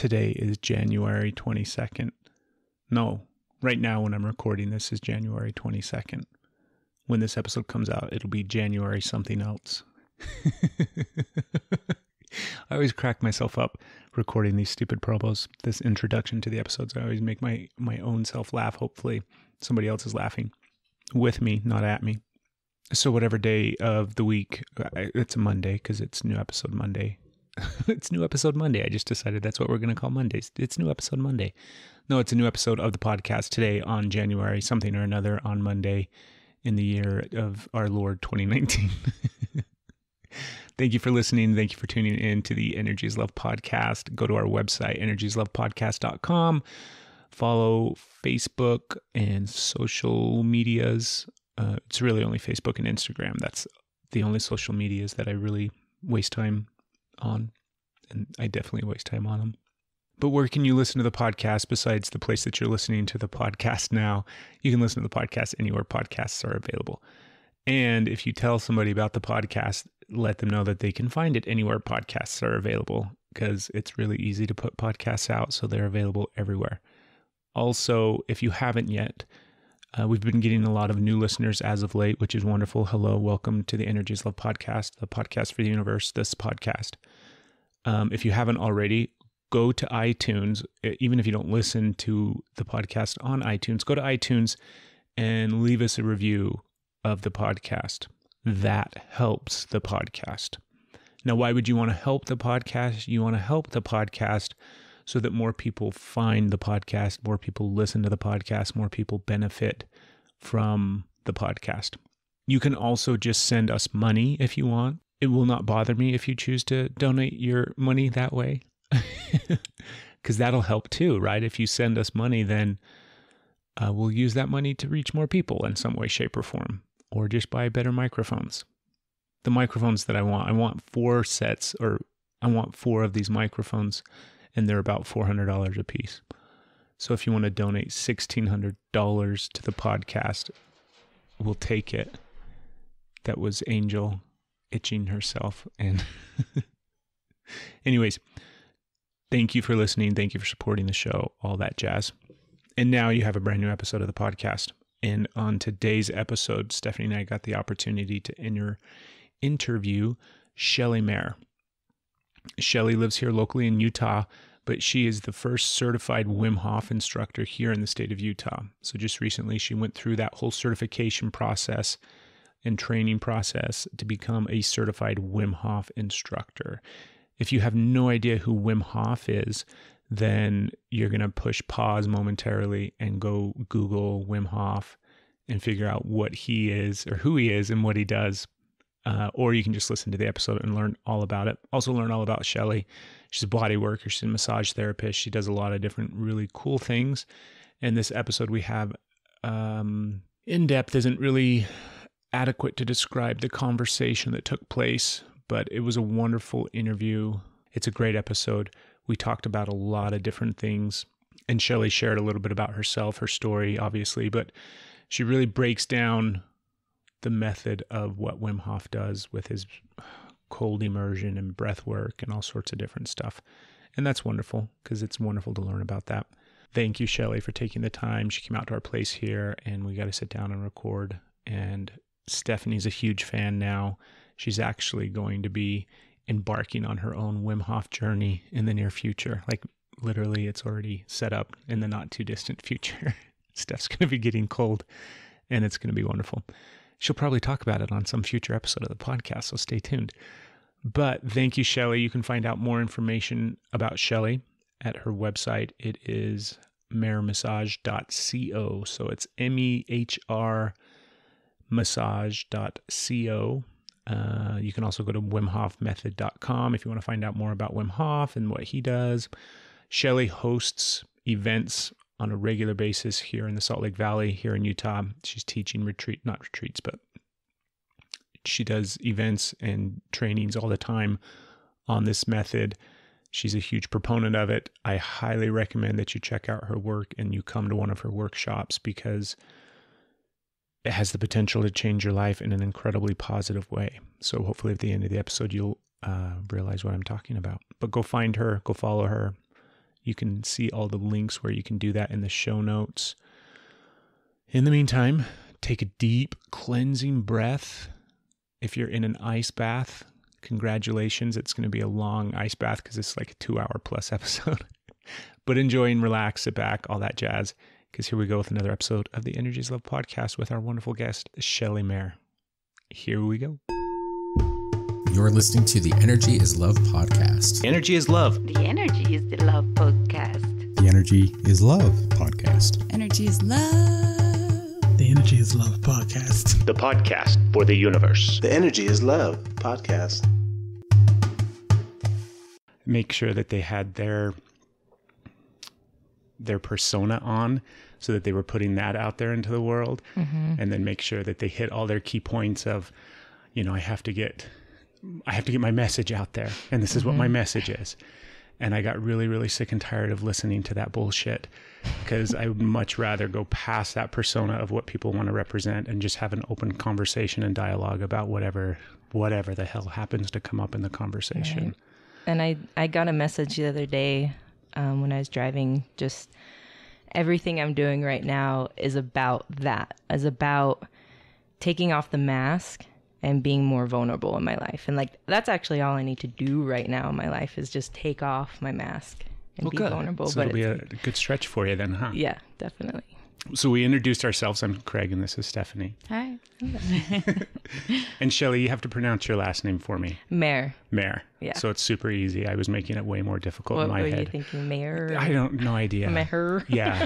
Today is January 22nd. No, right now when I'm recording this is January 22nd. When this episode comes out, it'll be January something else. I always crack myself up recording these stupid promos, this introduction to the episodes. I always make my own self laugh. Hopefully somebody else is laughing with me, not at me. So whatever day of the week, it's a Monday because it's new episode Monday. It's new episode Monday. I just decided that's what we're going to call Mondays. It's new episode Monday. No, it's a new episode of the podcast today on January something or another on Monday in the year of our Lord 2019. Thank you for listening. Thank you for tuning in to the Energies Love podcast. Go to our website, energieslovepodcast.com. Follow Facebook and social medias. It's really only Facebook and Instagram. That's the only social medias that I really waste time on, and I definitely waste time on them. But where can you listen to the podcast besides the place that you're listening to the podcast now? You can listen to the podcast anywhere podcasts are available. And if you tell somebody about the podcast, let them know that they can find it anywhere podcasts are available, because it's really easy to put podcasts out, so they're available everywhere. Also, if you haven't yet, we've been getting a lot of new listeners as of late, which is wonderful. Hello, welcome to the Energies Love podcast, the podcast for the universe, this podcast. If you haven't already, go to iTunes. Even if you don't listen to the podcast on iTunes, go to iTunes and leave us a review of the podcast. That helps the podcast. Now, why would you want to help the podcast? You want to help the podcast so that more people find the podcast, more people listen to the podcast, more people benefit from the podcast. You can also just send us money if you want. It will not bother me if you choose to donate your money that way, because that'll help too, right? If you send us money, then we'll use that money to reach more people in some way, shape, or form, or just buy better microphones. The microphones that I want 4 sets, or I want 4 of these microphones, and they're about $400 a piece. So if you want to donate $1,600 to the podcast, we'll take it. That was Angel itching herself. And anyways, thank you for listening. Thank you for supporting the show, all that jazz. And now you have a brand new episode of the podcast. And on today's episode, Stephanie and I got the opportunity to interview Shelley Mehr. Shelley lives here locally in Utah, but she is the first certified Wim Hof instructor here in the state of Utah. So just recently, she went through that whole certification process and training process to become a certified Wim Hof instructor. If you have no idea who Wim Hof is, then you're going to push pause momentarily and go Google Wim Hof and figure out what he is or who he is and what he does. Or you can just listen to the episode and learn all about it. Also learn all about Shelley. She's a body worker. She's a massage therapist. She does a lot of different really cool things. And this episode we have in-depth isn't really adequate to describe the conversation that took place, but it was a wonderful interview. It's a great episode. We talked about a lot of different things, and Shelley shared a little bit about herself, her story, obviously, but she really breaks down the method of what Wim Hof does with his cold immersion and breath work and all sorts of different stuff. And that's wonderful, because it's wonderful to learn about that. Thank you, Shelley, for taking the time. She came out to our place here, and we got to sit down and record. And Stephanie's a huge fan now. She's actually going to be embarking on her own Wim Hof journey in the near future. Like, literally, it's already set up in the not too distant future. Steph's going to be getting cold, and it's going to be wonderful. She'll probably talk about it on some future episode of the podcast, so stay tuned. But thank you, Shelley. You can find out more information about Shelley at her website. It is mehrmassage.co. So it's MEHR massage.co. You can also go to wimhofmethod.com if you want to find out more about Wim Hof and what he does. Shelley hosts events on a regular basis here in the Salt Lake Valley, here in Utah. She's teaching not retreats, but she does events and trainings all the time on this method. She's a huge proponent of it. I highly recommend that you check out her work and you come to one of her workshops, because it has the potential to change your life in an incredibly positive way. So hopefully at the end of the episode, you'll realize what I'm talking about. But go find her, go follow her. You can see all the links where you can do that in the show notes. In the meantime, take a deep cleansing breath. If you're in an ice bath, congratulations. It's going to be a long ice bath because it's like a 2-hour plus episode. But enjoy and relax, sit back, all that jazz. Because here we go with another episode of the Energy is Love podcast with our wonderful guest, Shelley Mehr. Here we go. You're listening to the Energy is Love podcast. Energy is love. The Energy is the Love podcast. The Energy is Love podcast. Energy is love. The Energy is Love podcast. The podcast for the universe. The Energy is Love podcast. Make sure that they had their persona on so that they were putting that out there into the world. Mm-hmm. And then make sure that they hit all their key points of, I have to get my message out there. And this is what my message is. And I got really, really sick and tired of listening to that bullshit because I would much rather go past that persona of what people want to represent and just have an open conversation and dialogue about whatever the hell happens to come up in the conversation. Right. And I got a message the other day when I was driving, just everything I'm doing right now is about that, is about taking off the mask and being more vulnerable in my life. And that's actually all I need to do right now in my life is just take off my mask and be vulnerable. So it'll be a good stretch for you then, huh? Yeah, definitely. So we introduced ourselves. I'm Craig and this is Stephanie. Hi. And Shelley, you have to pronounce your last name for me. Mehr. Mehr. Yeah. So it's super easy. I was making it way more difficult What in my were head. you thinking, Mehr? I don't, no idea. Mehr. Yeah.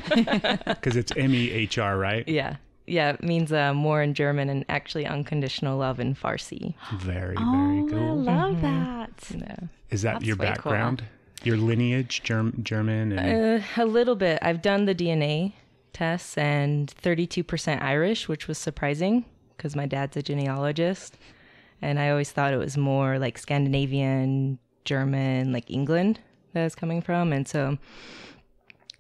Because it's M-E-H-R, right? Yeah. Yeah, it means more in German and actually unconditional love in Farsi. Very, very cool. I love that. Yeah. Is that That's your way background? Your lineage, German? And... A little bit. I've done the DNA tests and 32% Irish, which was surprising because my dad's a genealogist. And I always thought it was more like Scandinavian, German, like England that I was coming from. And so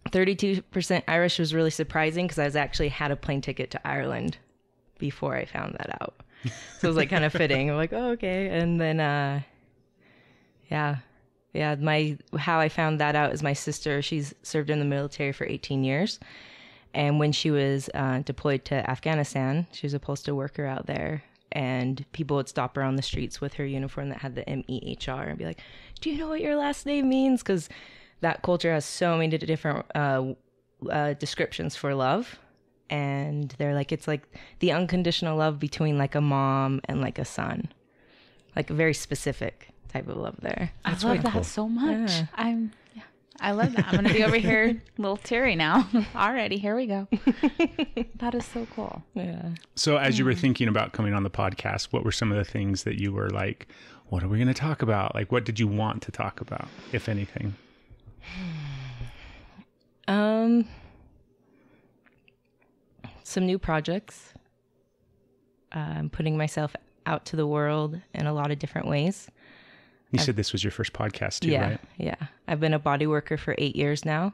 32% Irish was really surprising because I was actually had a plane ticket to Ireland before I found that out. So it was kind of fitting. I'm like, oh, okay. And then, how I found that out is my sister, she's served in the military for 18 years. And when she was deployed to Afghanistan, she was a postal worker out there. And people would stop her on the streets with her uniform that had the M-E-H-R and be like, do you know what your last name means? Because that culture has so many different descriptions for love. And they're like, it's like the unconditional love between like a mom and like a son. Like a very specific type of love there. I love that so much. Yeah. I love that. I'm going to be over here a little teary now. Already, here we go. That is so cool. Yeah. So as you were thinking about coming on the podcast, what were some of the things that you were like, what are we going to talk about? Like, what did you want to talk about, if anything? Some new projects. I'm putting myself out to the world in a lot of different ways. You said this was your first podcast too, right? Yeah. I've been a body worker for 8 years now.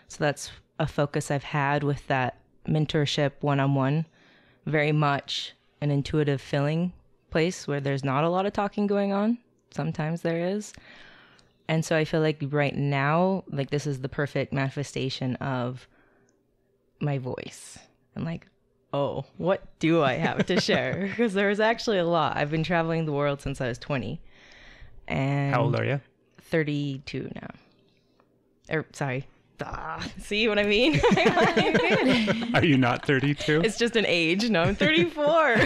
So that's a focus I've had with that mentorship one-on-one. Very much an intuitive feeling place where there's not a lot of talking going on. Sometimes there is. And so I feel like right now, like this is the perfect manifestation of my voice. And like, oh, what do I have to share? Because there was actually a lot. I've been traveling the world since I was 20. And how old are you? 32 now. Sorry. See what I mean? Are you not 32? It's just an age. No, I'm 34.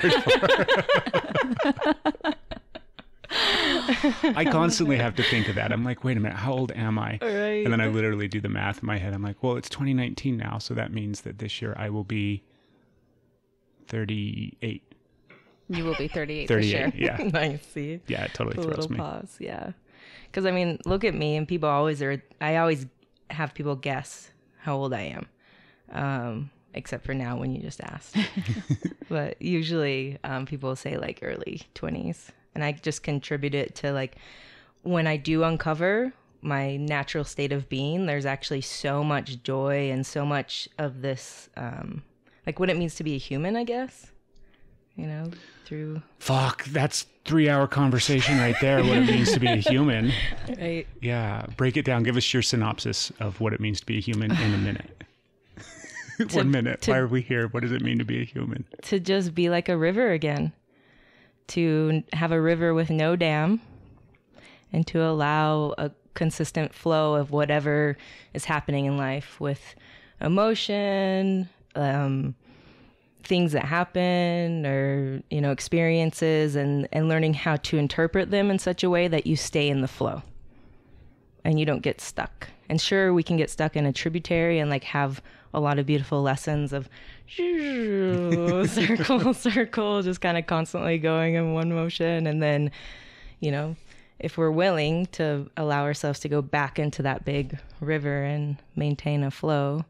I constantly have to think of that. I'm like, wait a minute, how old am I? Right. And then I literally do the math in my head. I'm like, well, it's 2019 now. So that means that this year I will be 38. You will be 38 38, this year. yeah. Nice. See? Yeah, it totally A throws little me. pause. Yeah. Because, I mean, look at me and people I always have people guess how old I am. Except for now when you just asked. But usually people say like early 20s. And I just contribute it to like when I do uncover my natural state of being, there's actually so much joy and so much of this, like what it means to be a human, I guess. through. Fuck, that's 3-hour conversation right there, what it means to be a human. Right. Yeah. Break it down. Give us your synopsis of what it means to be a human in a minute. 1 minute. Why are we here? What does it mean to be a human? To just be like a river again. To have a river with no dam, and to allow a consistent flow of whatever is happening in life with emotion, things that happen, or experiences, and learning how to interpret them in such a way that you stay in the flow and you don't get stuck. And sure, we can get stuck in a tributary and like have a lot of beautiful lessons of circle, just kind of constantly going in one motion. And then, if we're willing to allow ourselves to go back into that big river and maintain a flow,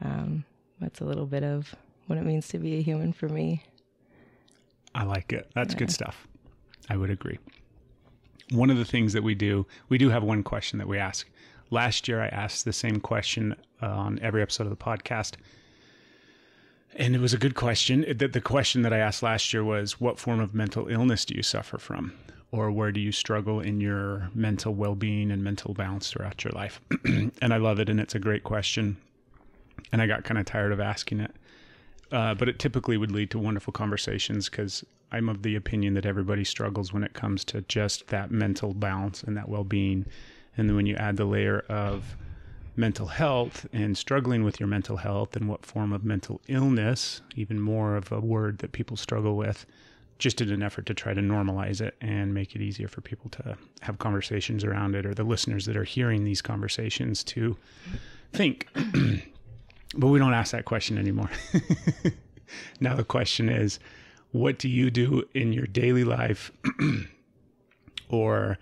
that's a little bit of what it means to be a human for me. I like it. That's good stuff. I would agree. One of the things that we do have one question that we ask. Last year, I asked the same question on every episode of the podcast. And it was a good question. The question that I asked last year was, what form of mental illness do you suffer from? Or where do you struggle in your mental well-being and mental balance throughout your life? And I love it. And it's a great question. And I got kind of tired of asking it. But it typically would lead to wonderful conversations, because I'm of the opinion that everybody struggles when it comes to just that mental balance and that well-being. And then when you add the layer of mental health and struggling with your mental health and what form of mental illness, even more of a word that people struggle with, just in an effort to try to normalize it and make it easier for people to have conversations around it, or the listeners that are hearing these conversations to think. But we don't ask that question anymore. Now the question is, what do you do in your daily life or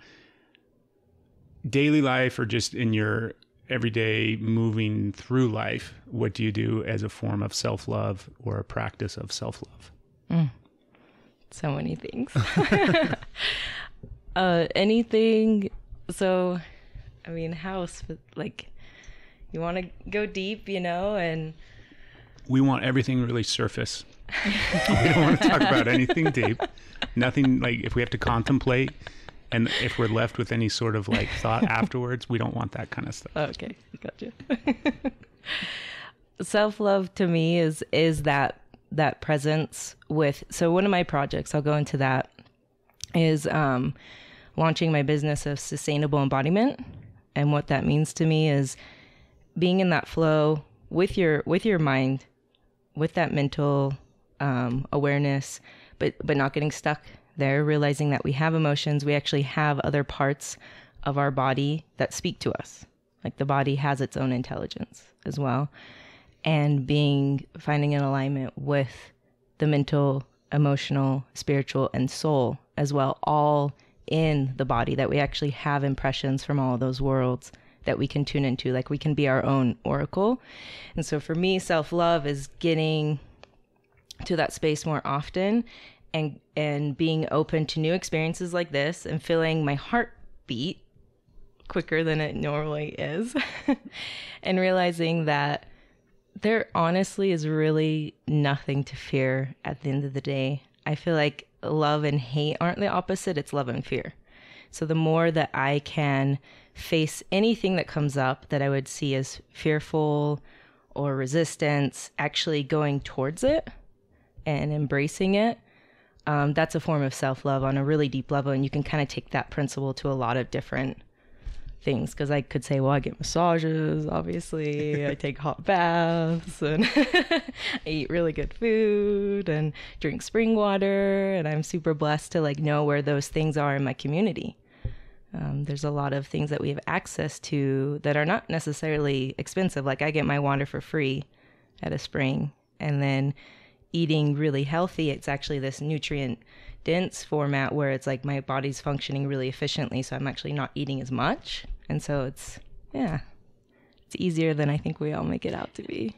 just in your everyday moving through life? What do you do as a form of self-love or a practice of self-love? So many things. Anything. So, I mean, house, like, you want to go deep, and we want everything really surface. We don't want to talk about anything deep. Nothing, like, if we have to contemplate and if we're left with any sort of like thought afterwards, we don't want that kind of stuff. Okay, gotcha. Self-love to me is that presence with. So one of my projects, I'll go into that, is launching my business of sustainable embodiment. And what that means to me is being in that flow with your mind, with that mental awareness, but not getting stuck there, realizing that we have emotions. We actually have other parts of our body that speak to us. Like the body has its own intelligence as well. And finding an alignment with the mental, emotional, spiritual, and soul as well, all in the body, that we actually have impressions from all of those worlds that we can tune into. Like we can be our own oracle. And so for me, self-love is getting to that space more often and being open to new experiences like this and feeling my heart beat quicker than it normally is and realizing that there honestly is really nothing to fear at the end of the day. I feel like love and hate aren't the opposite, it's love and fear. So the more that I can face anything that comes up that I would see as fearful or resistance, actually going towards it and embracing it, that's a form of self-love on a really deep level. And you can kind of take that principle to a lot of different things, because I could say, well, I get massages, obviously, I take hot baths, and I eat really good food and drink spring water, and I'm super blessed to like know where those things are in my community. There's a lot of things that we have access to that are not necessarily expensive. Like I get my water for free at a spring, and then eating really healthy, it's actually this nutrient dense format where it's like my body's functioning really efficiently, so I'm actually not eating as much. And so it's easier than I think we all make it out to be.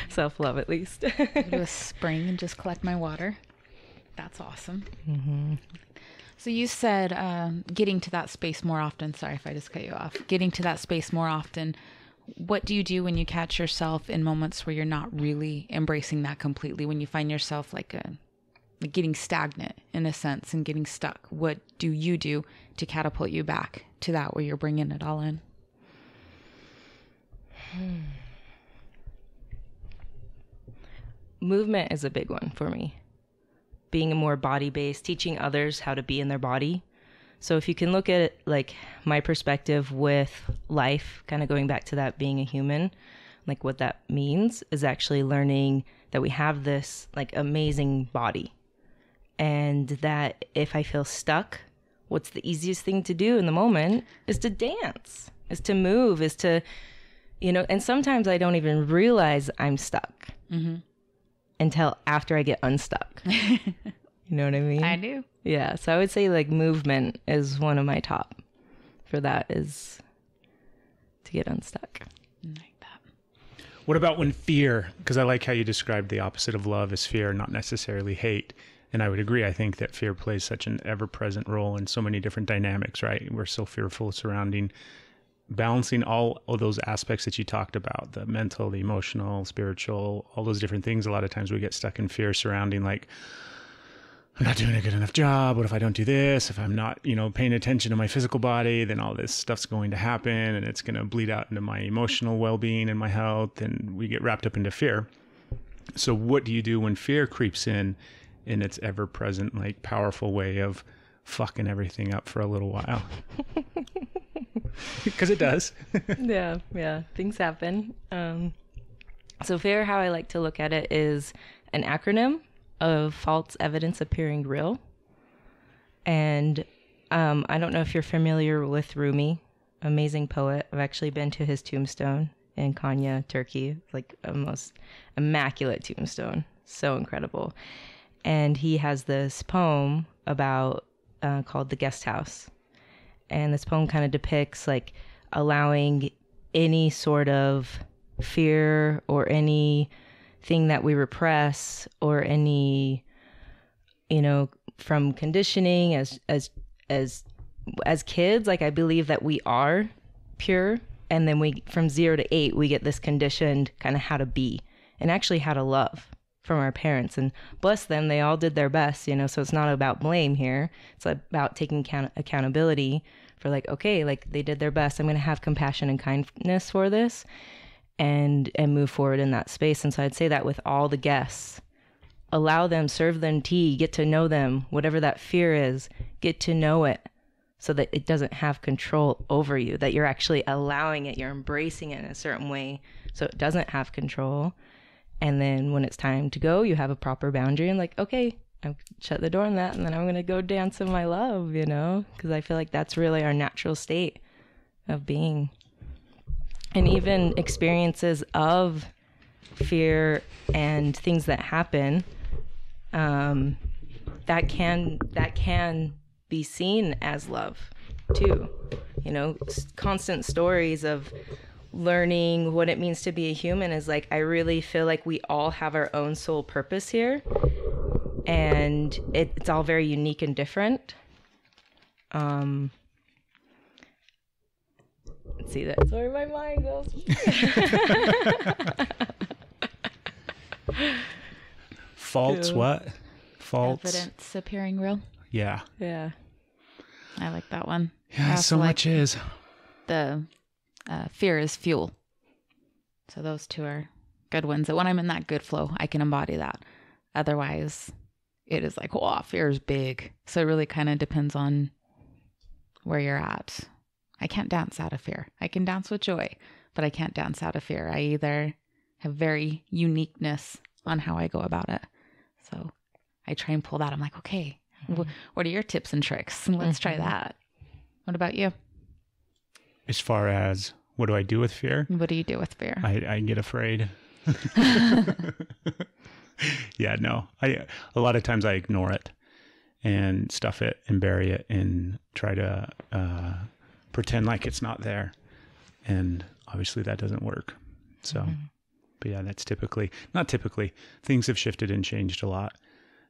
Self-love, at least. Go to a spring and just collect my water. That's awesome. Mm-hmm. So you said getting to that space more often. Sorry if I just cut you off. Getting to that space more often. what do you do when you catch yourself in moments where you're not really embracing that completely? When you find yourself like getting stagnant in a sense and getting stuck, what do you do to catapult you back to that where you're bringing it all in? Movement is a big one for me. Being more body-based, teaching others how to be in their body. So if you can look at it like my perspective with life, kind of going back to that being a human, like what that means is actually learning that we have this like amazing body. And that if I feel stuck, what's the easiest thing to do in the moment is to dance, is to move, is to, and sometimes I don't even realize I'm stuck until after I get unstuck. You know what I mean? I do. Yeah. So I would say like movement is one of my top for that, is to get unstuck. Like that. What about when fear, because I like how you described the opposite of love as fear, not necessarily hate. And I would agree. I think that fear plays such an ever-present role in so many different dynamics, right? We're so fearful surrounding balancing all of those aspects that you talked about, the mental, the emotional, spiritual, all those different things. A lot of times we get stuck in fear surrounding like, I'm not doing a good enough job. What if I don't do this? If I'm not, paying attention to my physical body, then all this stuff's going to happen and it's going to bleed out into my emotional well-being and my health. And we get wrapped up into fear. So what do you do when fear creeps in its ever-present, like powerful way of fucking everything up for a little while? Because it does. Yeah. Things happen. So fear, how I like to look at it, is an acronym of false evidence appearing real. And I don't know if you're familiar with Rumi, amazing poet. I've actually been to his tombstone in Konya, Turkey. Like a most immaculate tombstone. So incredible. And he has this poem about called The Guest House. And this poem kind of depicts like allowing any sort of fear or anything that we repress or any, from conditioning as kids. Like I believe that we are pure, and then we, from 0 to 8, we get this conditioned kind of how to be and actually how to love from our parents. And bless them, they all did their best, so it's not about blame here. It's about taking accountability for like, okay, like they did their best. I'm going to have compassion and kindness for this and move forward in that space. And so I'd say that with all the guests, allow them, serve them tea, get to know them, whatever that fear is, get to know it so that it doesn't have control over you, that you're actually allowing it, you're embracing it in a certain way so it doesn't have control. And then when it's time to go, you have a proper boundary and like, okay, I'll shut the door on that, and then I'm going to go dance in my love, because I feel like that's really our natural state of being. And even experiences of fear and things that happen, that can be seen as love too. Constant stories of learning what it means to be a human is like, I really feel like we all have our own soul purpose here, and it's all very unique and different. Let's see, that's where my mind goes. False what? False evidence appearing real. Yeah. I like that one. Yeah, so much is. The fear is fuel. So those two are good ones. That when I'm in that good flow, I can embody that. Otherwise, it is like, oh, fear is big. So it really kind of depends on where you're at. I can't dance out of fear. I can dance with joy, but I can't dance out of fear. I either have very uniqueness on how I go about it. So I try and pull that. I'm like, okay, what are your tips and tricks? Let's try that. What about you? As far as what do I do with fear? What do you do with fear? I get afraid. Yeah, no. A lot of times I ignore it and stuff it and bury it and try to pretend like it's not there. And obviously that doesn't work. So, but yeah, that's not typically. Things have shifted and changed a lot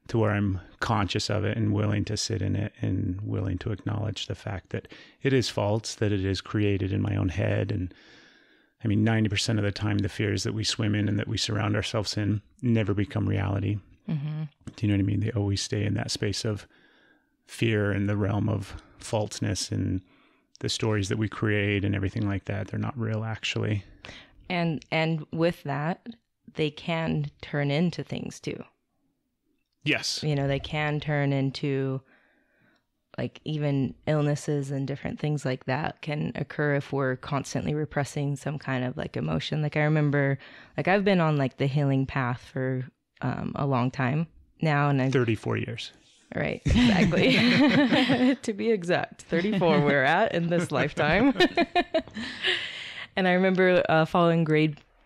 to where I'm conscious of it and willing to sit in it and willing to acknowledge the fact that it is false, that it is created in my own head, and I mean, 90% of the time, the fears that we swim in and that we surround ourselves in never become reality. Mm-hmm. Do you know what I mean? They always stay in that space of fear and the realm of falseness and the stories that we create and everything like that. They're not real, actually. And with that, they can turn into things too. Yes. You know, they can turn into like even illnesses and different things like that can occur if we're constantly repressing some kind of like emotion. Like I remember, like I've been on like the healing path for a long time now, and 34 years. Right, exactly. To be exact, 34 we're at in this lifetime. And I remember following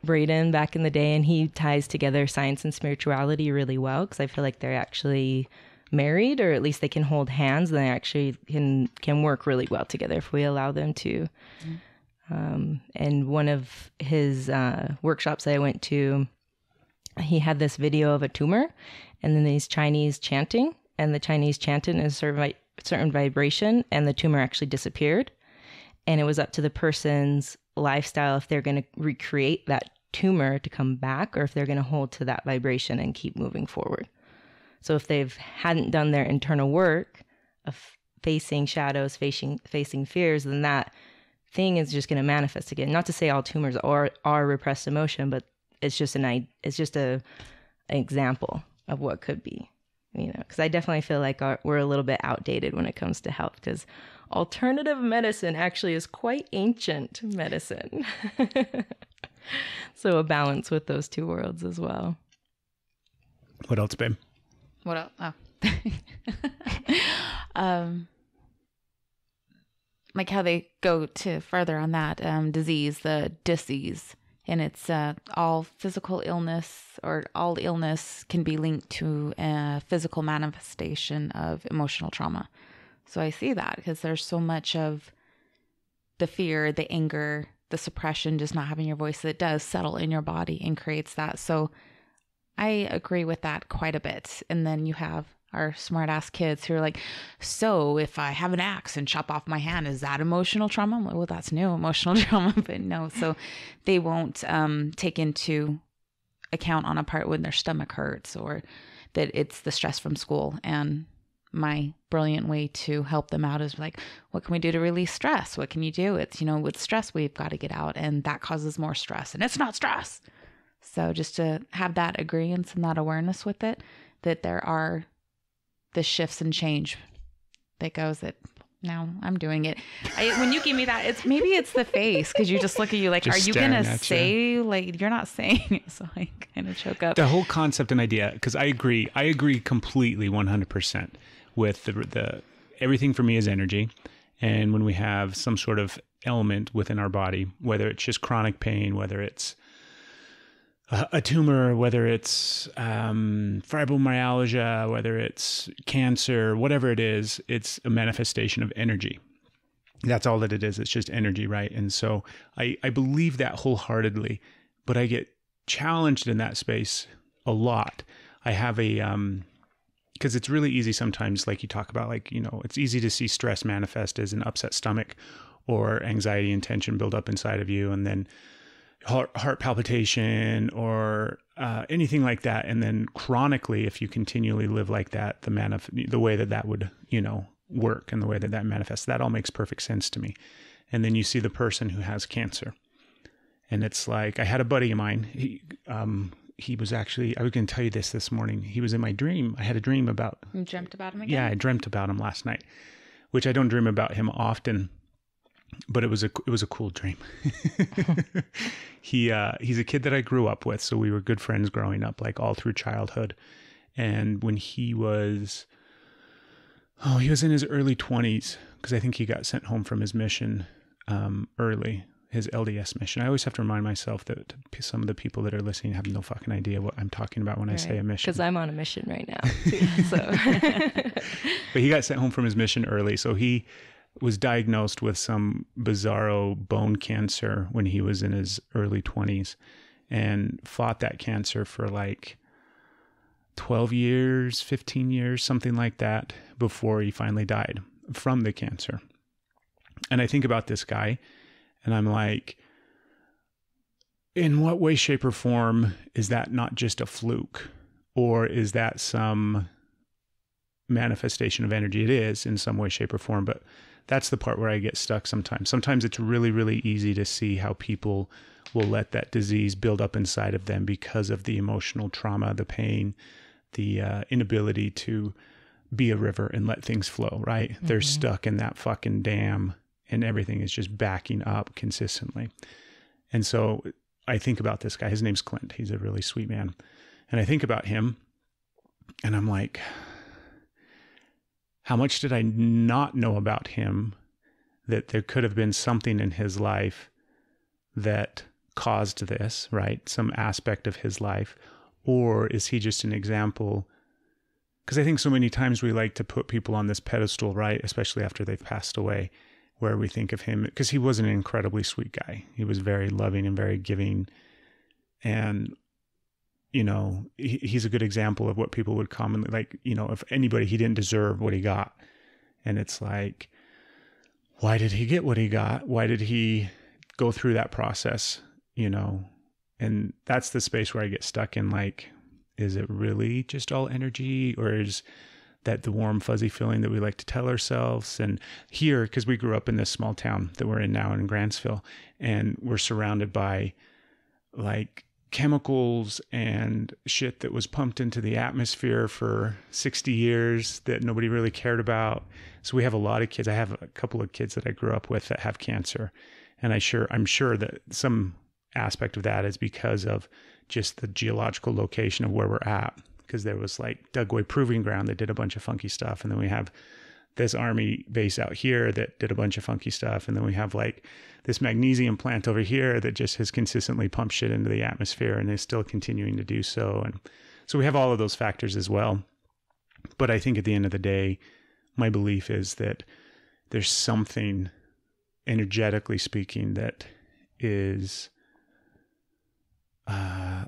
Braden back in the day, and he ties together science and spirituality really well, because I feel like they're actually married, or at least they can hold hands, and they actually can work really well together if we allow them to. And one of his workshops that I went to, he had this video of a tumor and then these Chinese chanting, and the Chinese chanted in a certain vibration, and the tumor actually disappeared. And it was up to the person's lifestyle if they're going to recreate that tumor to come back, or if they're going to hold to that vibration and keep moving forward. So if they've hadn't done their internal work of facing shadows, facing fears, then that thing is just going to manifest again. Not to say all tumors are repressed emotion, but it's just an example of what could be, you know, because I definitely feel like we're a little bit outdated when it comes to health, because alternative medicine actually is quite ancient medicine. So a balance with those two worlds as well. What else, babe? What else? Oh. Like how they go to further on that disease, the disease. And it's all physical illness, or all illness can be linked to a physical manifestation of emotional trauma. So I see that because there's so much of the fear, the anger, the suppression, just not having your voice, that does settle in your body and creates that. So I agree with that quite a bit. And then you have our smart ass kids who are like, so if I have an axe and chop off my hand, is that emotional trauma? I'm like, well, that's new emotional trauma, but no. So they won't take into account on a part when their stomach hurts, or that it's the stress from school. And my brilliant way to help them out is like, what can we do to release stress? What can you do? It's, you know, with stress, we've got to get out, and that causes more stress, and it's not stress. So just to have that agreement and that awareness with it, that there are the shifts and change that goes that now I'm doing it. When you give me that, it's the face, because you just look at you like, just are you going to say you? Like, you're not saying it. So I kind of choke up. The whole concept and idea, because I agree completely 100% with the everything for me is energy. And when we have some sort of ailment within our body, whether it's just chronic pain, whether it's a tumor, whether it's fibromyalgia, whether it's cancer, whatever it is, it's a manifestation of energy. That's all that it is. It's just energy, right? And so I believe that wholeheartedly, but I get challenged in that space a lot. I have because it's really easy sometimes, like you talk about, like, you know, it's easy to see stress manifest as an upset stomach or anxiety and tension build up inside of you, and then heart palpitation or anything like that. And then chronically, if you continually live like that, the way that would, you know, work, and the way that manifests, that all makes perfect sense to me. And then you see the person who has cancer, and it's like, I had a buddy of mine. He was actually, I was going to tell you this morning. He was in my dream. I had a dream about. You dreamt about him again? Yeah, I dreamt about him last night, which I don't dream about him often. But it was a cool dream. He's a kid that I grew up with, so we were good friends growing up, like all through childhood. And when he was in his early 20s, because I think he got sent home from his mission early, his LDS mission. I always have to remind myself that some of the people that are listening have no fucking idea what I'm talking about when I say a mission. Because I'm on a mission right now, too, so. But he got sent home from his mission early, so he was diagnosed with some bizarro bone cancer when he was in his early 20s, and fought that cancer for like 12 years, 15 years, something like that, before he finally died from the cancer. And I think about this guy, and I'm like, in what way, shape, or form is that not just a fluke? Or is that some manifestation of energy? It is in some way, shape, or form, but that's the part where I get stuck sometimes. Sometimes it's really, really easy to see how people will let that disease build up inside of them because of the emotional trauma, the pain, the inability to be a river and let things flow, right? Mm-hmm. They're stuck in that fucking dam and everything is just backing up consistently. And so I think about this guy. His name's Clint. He's a really sweet man. And I think about him and I'm like, how much did I not know about him that there could have been something in his life that caused this, right? Some aspect of his life. Or is he just an example? Because I think so many times we like to put people on this pedestal, right? Especially after they've passed away, where we think of him, because he was an incredibly sweet guy. He was very loving and very giving. And, you know, he's a good example of what people would commonly, like, you know, if anybody, he didn't deserve what he got. And it's like, why did he get what he got? Why did he go through that process, you know? And that's the space where I get stuck in, like, is it really just all energy, or is that the warm, fuzzy feeling that we like to tell ourselves? And here, because we grew up in this small town that we're in now in Grantsville, and we're surrounded by like chemicals and shit that was pumped into the atmosphere for 60 years that nobody really cared about. So we have a lot of kids. I have a couple of kids that I grew up with that have cancer. And I'm sure that some aspect of that is because of just the geological location of where we're at, because there was like Dugway Proving Ground that did a bunch of funky stuff, and then we have this army base out here that did a bunch of funky stuff, and then we have like this magnesium plant over here that just has consistently pumped shit into the atmosphere and is still continuing to do so. And so we have all of those factors as well. But I think at the end of the day, my belief is that there's something, energetically speaking, that is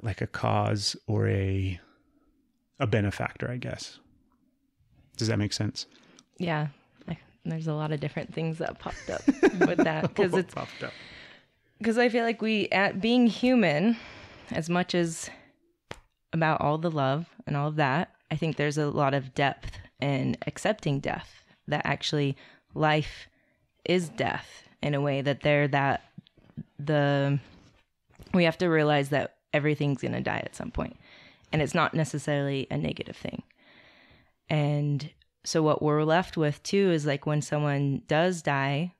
like a cause or a benefactor, I guess. Does that make sense? Yeah. There's a lot of different things that popped up with that. Because I feel like being human, as much as about all the love and all of that, I think there's a lot of depth in accepting death, that actually life is death in a way, that we have to realize that everything's going to die at some point, and it's not necessarily a negative thing. And so what we're left with too is like when someone does die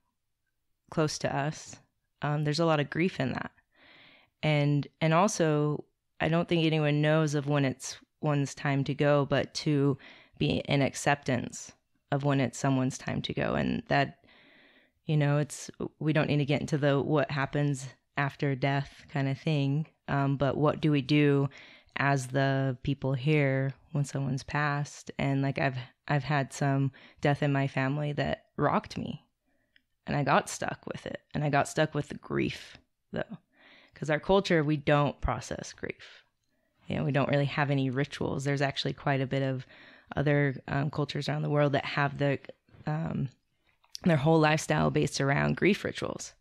close to us, there's a lot of grief in that. And also, I don't think anyone knows of when it's one's time to go, but to be in acceptance of when it's someone's time to go. And that, you know, we don't need to get into the what happens after death kind of thing. But what do we do as the people here when someone's passed? And like I've had some death in my family that rocked me, and I got stuck with it. And I got stuck with the grief though, because our culture, we don't process grief. You know, we don't really have any rituals. There's actually quite a bit of other cultures around the world that have their whole lifestyle based around grief rituals.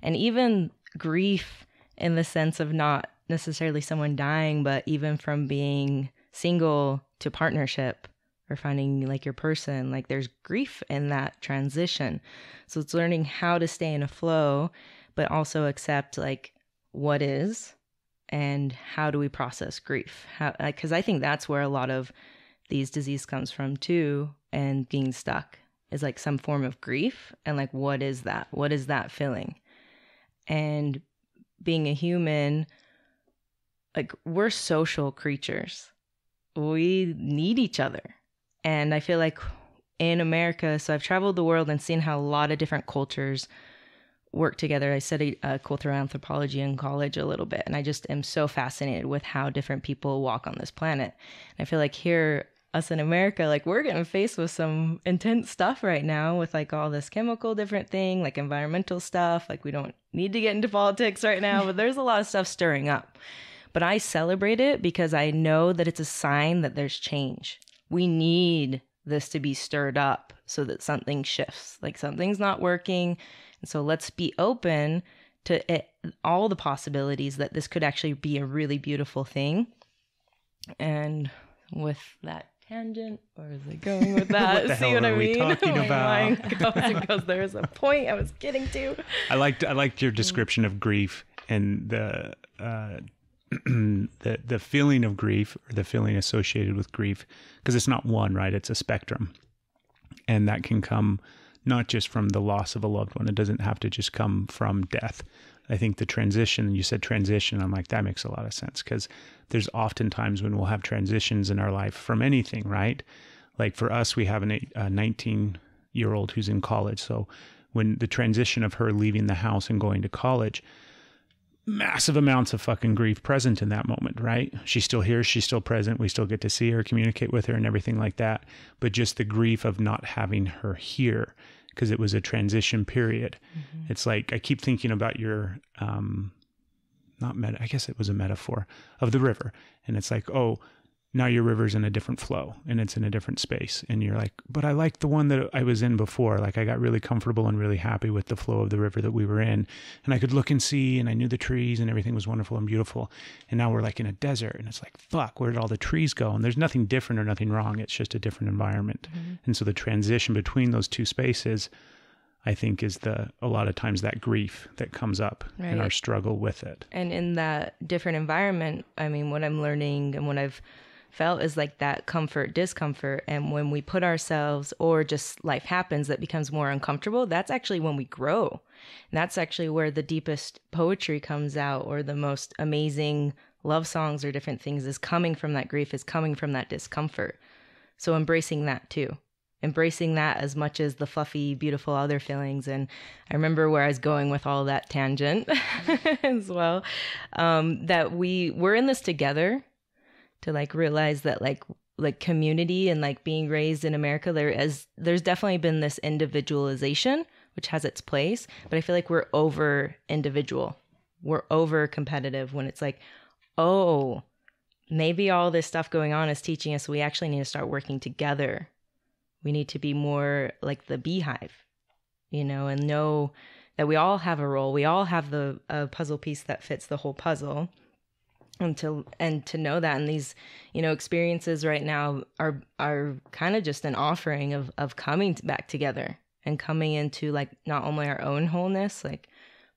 And even grief in the sense of not necessarily someone dying, but even from being single to partnership or finding like your person, like there's grief in that transition. So it's learning how to stay in a flow, but also accept like what is and how do we process grief? Because I think that's where a lot of these disease comes from too, and being stuck is like some form of grief. And like, what is that? What is that feeling? And being a human, like we're social creatures. We need each other. And I feel like in America, so I've traveled the world and seen how a lot of different cultures work together. I studied cultural anthropology in college a little bit, and I just am so fascinated with how different people walk on this planet. And I feel like here, us in America, like we're getting faced with some intense stuff right now with like all this chemical different thing, like environmental stuff. Like we don't need to get into politics right now, but there's a lot of stuff stirring up. But I celebrate it because I know that it's a sign that there's change. We need this to be stirred up so that something shifts, like something's not working. And so let's be open all the possibilities that this could actually be a really beautiful thing. And with that tangent, where is it going with that? What the See hell what are I we mean? talking My about? mind goes and goes. There's a point I was getting to. I liked your description of grief and the feeling of grief, or the feeling associated with grief, because it's not one, right? It's a spectrum. And that can come not just from the loss of a loved one. It doesn't have to just come from death. I think the transition, you said transition, I'm like, that makes a lot of sense, because there's often times when we'll have transitions in our life from anything, right? Like for us, we have a 19-year-old who's in college. So when the transition of her leaving the house and going to college, massive amounts of fucking grief present in that moment, right? She's still here. She's still present. We still get to see her, communicate with her and everything like that. But just the grief of not having her here, because it was a transition period. Mm-hmm. It's like, I keep thinking about your, I guess it was a metaphor of the river. And it's like, oh, now your river's in a different flow and it's in a different space. And you're like, but I like the one that I was in before. Like I got really comfortable and really happy with the flow of the river that we were in. And I could look and see, and I knew the trees and everything was wonderful and beautiful. And now we're like in a desert, and it's like, fuck, where did all the trees go? And there's nothing different or nothing wrong. It's just a different environment. Mm-hmm. And so the transition between those two spaces, I think, is a lot of times that grief that comes up, right, and our struggle with it. And in that different environment, I mean, what I'm learning and what I've felt is like that comfort, discomfort. And when we put ourselves, or just life happens that becomes more uncomfortable, that's actually when we grow. And that's actually where the deepest poetry comes out, or the most amazing love songs or different things is coming from that grief, is coming from that discomfort. So embracing that too. Embracing that as much as the fluffy, beautiful other feelings. And I remember where I was going with all that tangent as well, that we're in this together, to like realize that like community and like being raised in America, there's definitely been this individualization, which has its place, but I feel like we're over individual. We're over competitive when it's like, oh, maybe all this stuff going on is teaching us we actually need to start working together. We need to be more like the beehive, and know that we all have a role. We all have a puzzle piece that fits the whole puzzle. And to know that, and these, experiences right now are kind of just an offering of coming back together and coming into like not only our own wholeness,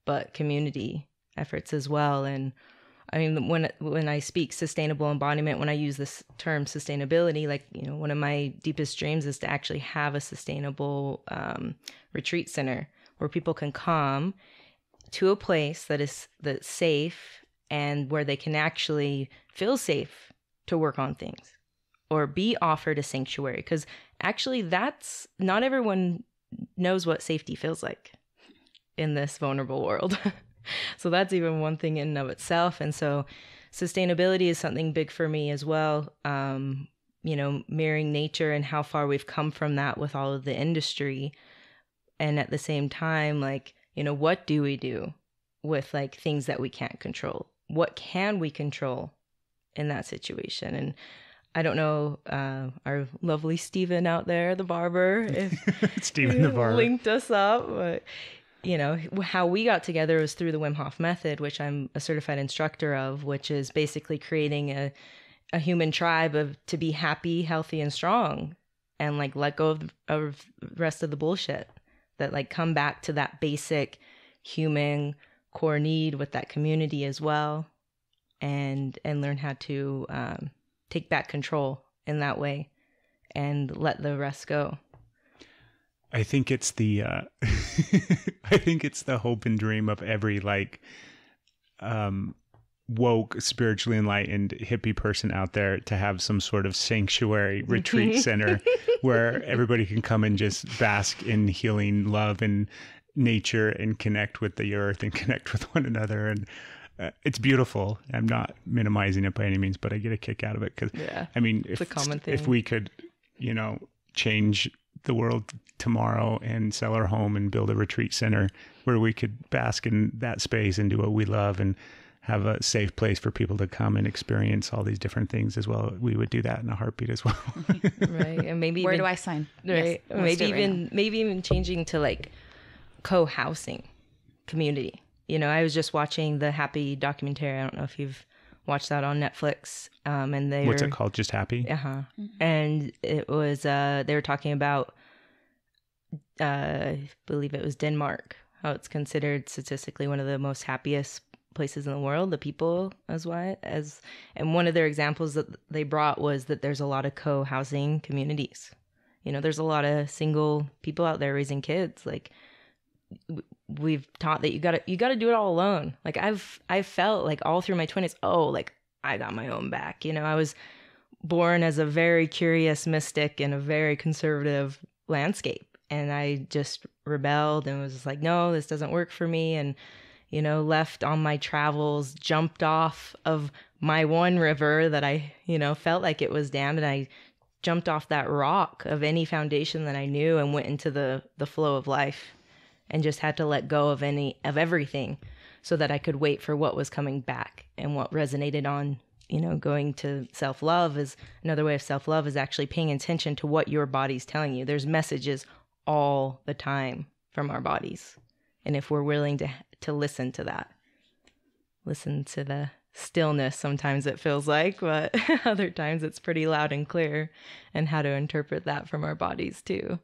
but community efforts as well. And I mean, when I speak sustainable embodiment, when I use this term sustainability, one of my deepest dreams is to actually have a sustainable retreat center where people can come to a place that's safe, and where they can actually feel safe to work on things, or be offered a sanctuary. Because actually that's, not everyone knows what safety feels like in this vulnerable world. So that's even one thing in and of itself. And so sustainability is something big for me as well. Mirroring nature and how far we've come from that with all of the industry. And at the same time, what do we do with things that we can't control? What can we control in that situation? And I don't know, our lovely Steven out there, the barber, if Steven the barber linked us up, but how we got together was through the Wim Hof Method, which I'm a certified instructor of, which is basically creating a human tribe to be happy, healthy, and strong, and let go of the rest of the bullshit, that come back to that basic human core need with that community as well, and learn how to take back control in that way and let the rest go. I think it's the hope and dream of every woke, spiritually enlightened hippie person out there to have some sort of sanctuary retreat center where everybody can come and just bask in healing, love, and nature, and connect with the earth and connect with one another. And it's beautiful. I'm not minimizing it by any means, but I get a kick out of it because, I mean, if we could, change the world tomorrow and sell our home and build a retreat center where we could bask in that space and do what we love and have a safe place for people to come and experience all these different things as well, we would do that in a heartbeat as well. Right. And maybe where do I sign? Right. Yes, maybe even changing to co-housing community. You know, I was just watching the Happy documentary. I don't know if you've watched that on Netflix. And they What's it called? Just Happy? Uh-huh. And it was, they were talking about, I believe it was Denmark, how it's considered statistically one of the most happiest places in the world, the people and one of their examples that they brought was that there's a lot of co-housing communities. You know, there's a lot of single people out there raising kids. Like, we've taught that you gotta do it all alone. Like, I've felt like all through my 20s, like I got my own back. You know, I was born as a very curious mystic in a very conservative landscape, and I just rebelled and was just like, no, this doesn't work for me. And, you know, left on my travels, jumped off of my one river that I, you know, felt like it was dammed, and I jumped off that rock of any foundation that I knew and went into the flow of life, and just had to let go of everything so that I could wait for what was coming back. And what resonated on, you know, going to self-love is another way of self-love is actually paying attention to what your body's telling you. There's messages all the time from our bodies. And if we're willing to listen to that, listen to the stillness, sometimes it feels like, but other times it's pretty loud and clear, and how to interpret that from our bodies too.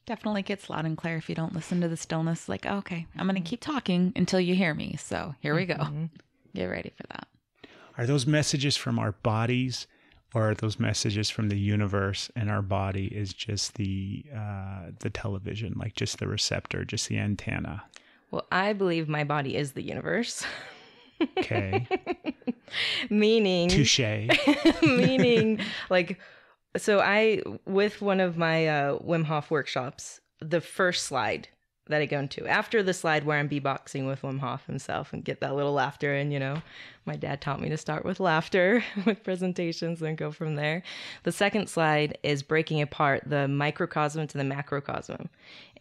Definitely gets loud and clear if you don't listen to the stillness. Like, okay, I'm going to keep talking until you hear me. So here we go. Get ready for that. Are those messages from our bodies, or are those messages from the universe, and our body is just the television, like just the receptor, just the antenna? Well, I believe my body is the universe. Okay. Meaning... Touché. Meaning, like... So with one of my Wim Hof workshops, the first slide that I go into, after the slide where I'm beatboxing with Wim Hof himself and get that little laughter, and, you know, my dad taught me to start with laughter with presentations and go from there. The second slide is breaking apart the microcosm to the macrocosm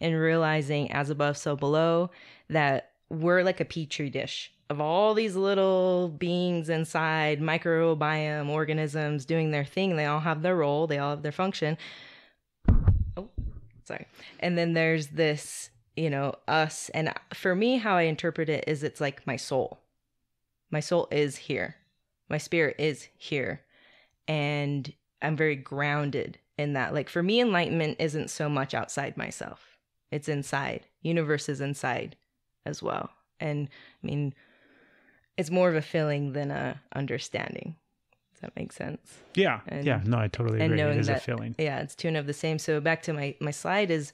and realizing, as above, so below, that we're like a petri dish of all these little beings inside, microbiome organisms doing their thing. They all have their role. They all have their function. Oh, sorry. And then there's this, you know, us. And for me, how I interpret it is it's like my soul. My soul is here. My spirit is here. And I'm very grounded in that. Like, for me, enlightenment isn't so much outside myself. It's inside. Universe is inside as well. And I mean, it's more of a feeling than a understanding. Does that make sense? Yeah. No, I totally agree. It is a feeling. Yeah, it's two and of the same. So back to my slide is,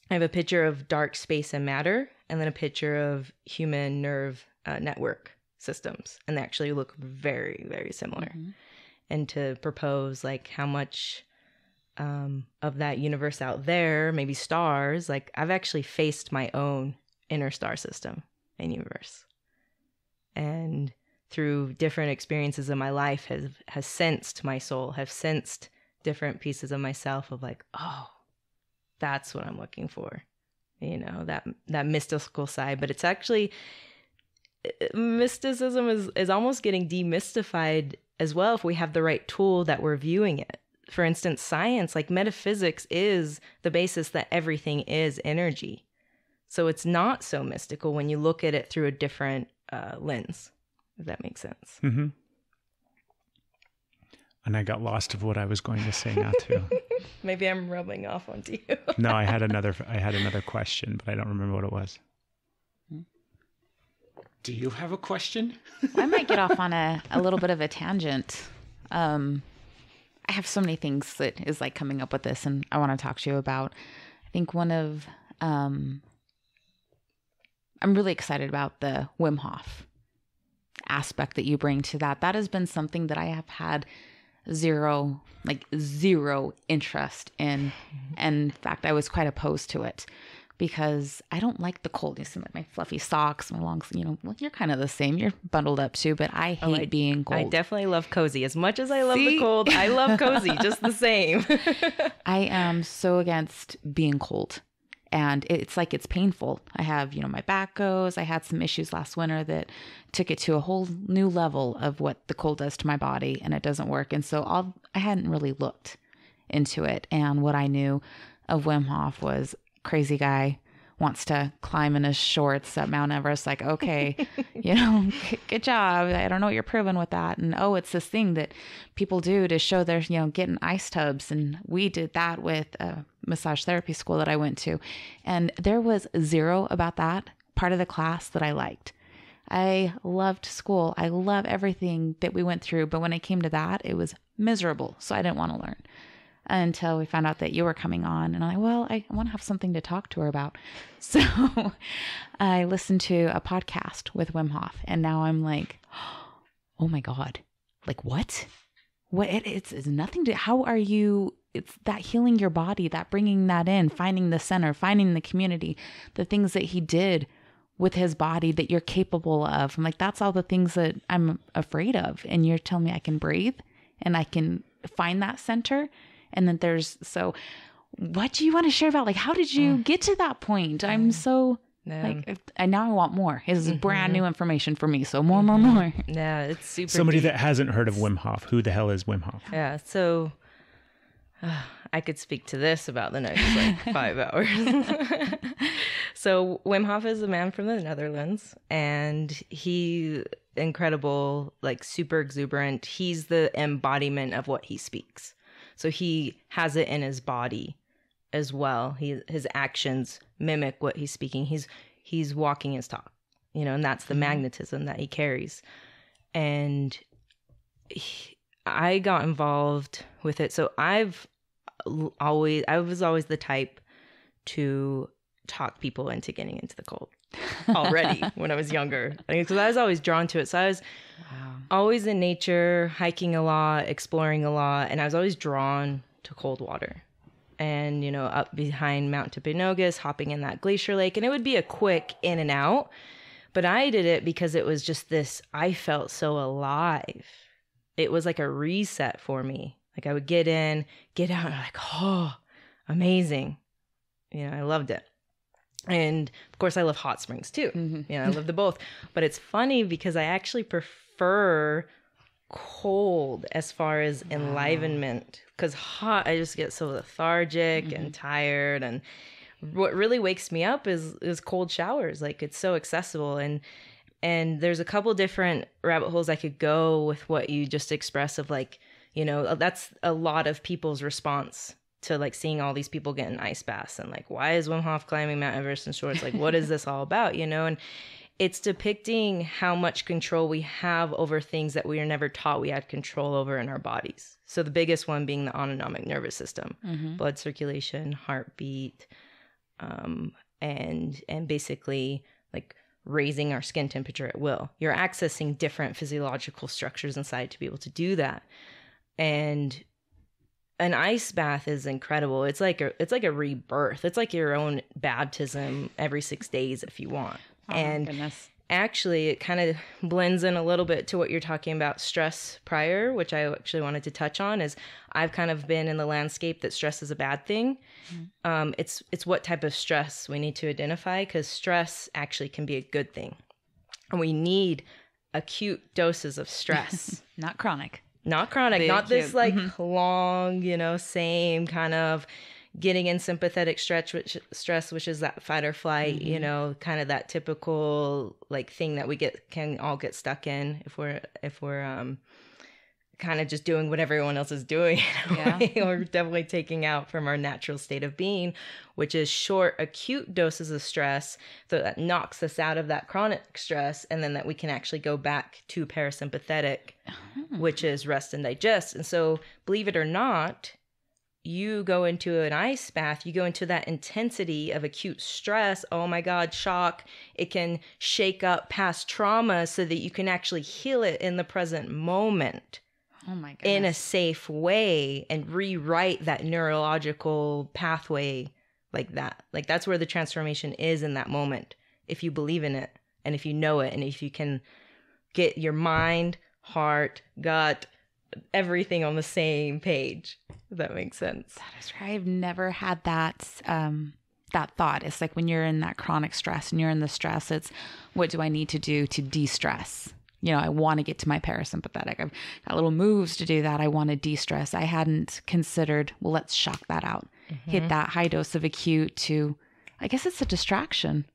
I have a picture of dark space and matter, and then a picture of human nerve network systems. And they actually look very, very similar. Mm-hmm. And to propose like how much of that universe out there, maybe stars, like I've actually faced my own inner star system and universe. And through different experiences in my life has sensed my soul, have sensed different pieces of myself of like, oh, that's what I'm looking for. You know, that mystical side. But it's actually, mysticism is almost getting demystified as well if we have the right tool that we're viewing it. For instance, science, like metaphysics, is the basis that everything is energy. So it's not so mystical when you look at it through a different lens, if that makes sense. Mm-hmm. And I got lost of what I was going to say now too. Maybe I'm rubbing off onto you. No, I had another question, but I don't remember what it was. Do you have a question? I might get off on a little bit of a tangent. I have so many things that is like coming up with this, and I want to talk to you about. I think one of I'm really excited about the Wim Hof aspect that you bring to that. That has been something that I have had zero interest in. And in fact, I was quite opposed to it because I don't like the cold. You see like my fluffy socks, my long, well, you're kind of the same. You're bundled up too, but I hate being cold. I definitely love cozy. As much as I love the cold, I love cozy just the same. I am so against being cold. And it's like, it's painful. I have, my back goes. I had some issues last winter that took it to a whole new level of what the cold does to my body, and it doesn't work. And so I hadn't really looked into it. And what I knew of Wim Hof was crazy guy, wants to climb in his shorts at Mount Everest. Like, okay, good job. I don't know what you're proving with that. And it's this thing that people do to show their, getting ice tubs. And we did that with a massage therapy school that I went to. And there was zero about that part of the class that I liked. I loved school. I love everything that we went through. But when it came to that, it was miserable. So I didn't want to learn until we found out that you were coming on. And I'm like, well, I want to have something to talk to her about. So I listened to a podcast with Wim Hof. And now I'm like, oh my God, like what? It's nothing to, how are you? It's that healing your body, that bringing that in, finding the center, finding the community, the things that he did with his body that you're capable of. I'm like, that's all the things that I'm afraid of. And you're telling me I can breathe and I can find that center. And then so what do you want to share about? Like, how did you get to that point? I'm so like, now I want more. This is brand new information for me. So more. Yeah, it's super. Somebody deep. that hasn't heard of Wim Hof, who the hell is Wim Hof? Yeah. So I could speak to this about the next 5 hours. So Wim Hof is a man from the Netherlands, and he incredible, like super exuberant. He's the embodiment of what he speaks. So he has it in his body as well. His actions mimic what he's speaking. He's walking his talk, and that's the magnetism that he carries. And I got involved with it. So I was always the type to talk people into getting into the cold already when I was younger. Because I was always drawn to it. So I was always in nature, hiking a lot, exploring a lot, and I was always drawn to cold water. And, up behind Mount Timpanogos, hopping in that glacier lake, and it would be a quick in and out. But I did it because it was just this, I felt so alive. It was like a reset for me. Like I would get in, get out, and I'm like, oh, amazing. I loved it. And of course I love hot springs too. I love them both. But it's funny because I actually prefer cold as far as enlivenment, because hot, I just get so lethargic and tired. And what really wakes me up is cold showers. Like it's so accessible. And there's a couple different rabbit holes I could go with what you just expressed of like, that's a lot of people's response to like seeing all these people getting ice baths and like, why is Wim Hof climbing Mount Everest in shorts? Like, what is this all about? And it's depicting how much control we have over things that we are never taught we had control over in our bodies. So the biggest one being the autonomic nervous system, blood circulation, heartbeat, and basically like raising our skin temperature at will. You're accessing different physiological structures inside to be able to do that. And an ice bath is incredible. It's like a rebirth. It's like your own baptism every 6 days if you want. Oh, and goodness. Actually, it kind of blends in a little bit to what you're talking about stress prior, which I actually wanted to touch on. Is I've kind of been in the landscape that stress is a bad thing. It's what type of stress we need to identify, because stress actually can be a good thing, and we need acute doses of stress. Not chronic. Not chronic, Big, not this cute. like long, same kind of getting in sympathetic stress, which is that fight or flight, kind of that typical like thing that we can all get stuck in if we're kind of just doing what everyone else is doing. Or definitely taking out from our natural state of being, which is short, acute doses of stress. So that knocks us out of that chronic stress. And then that we can actually go back to parasympathetic, which is rest and digest. And so believe it or not, you go into an ice bath, you go into that intensity of acute stress. Oh my God, shock. It can shake up past trauma so that you can actually heal it in the present moment. Oh my goodness. In a safe way, and rewrite that neurological pathway like that. Like that's where the transformation is in that moment. If you believe in it, and if you know it, and if you can get your mind, heart, gut, everything on the same page. If that makes sense. That is right. I've never had that thought. It's like when you're in that chronic stress and you're in the stress, it's what do I need to do to de-stress? I want to get to my parasympathetic. I've got little moves to do that. I want to de-stress. I hadn't considered, well, let's shock that out. Hit that high dose of acute to I guess it's a distraction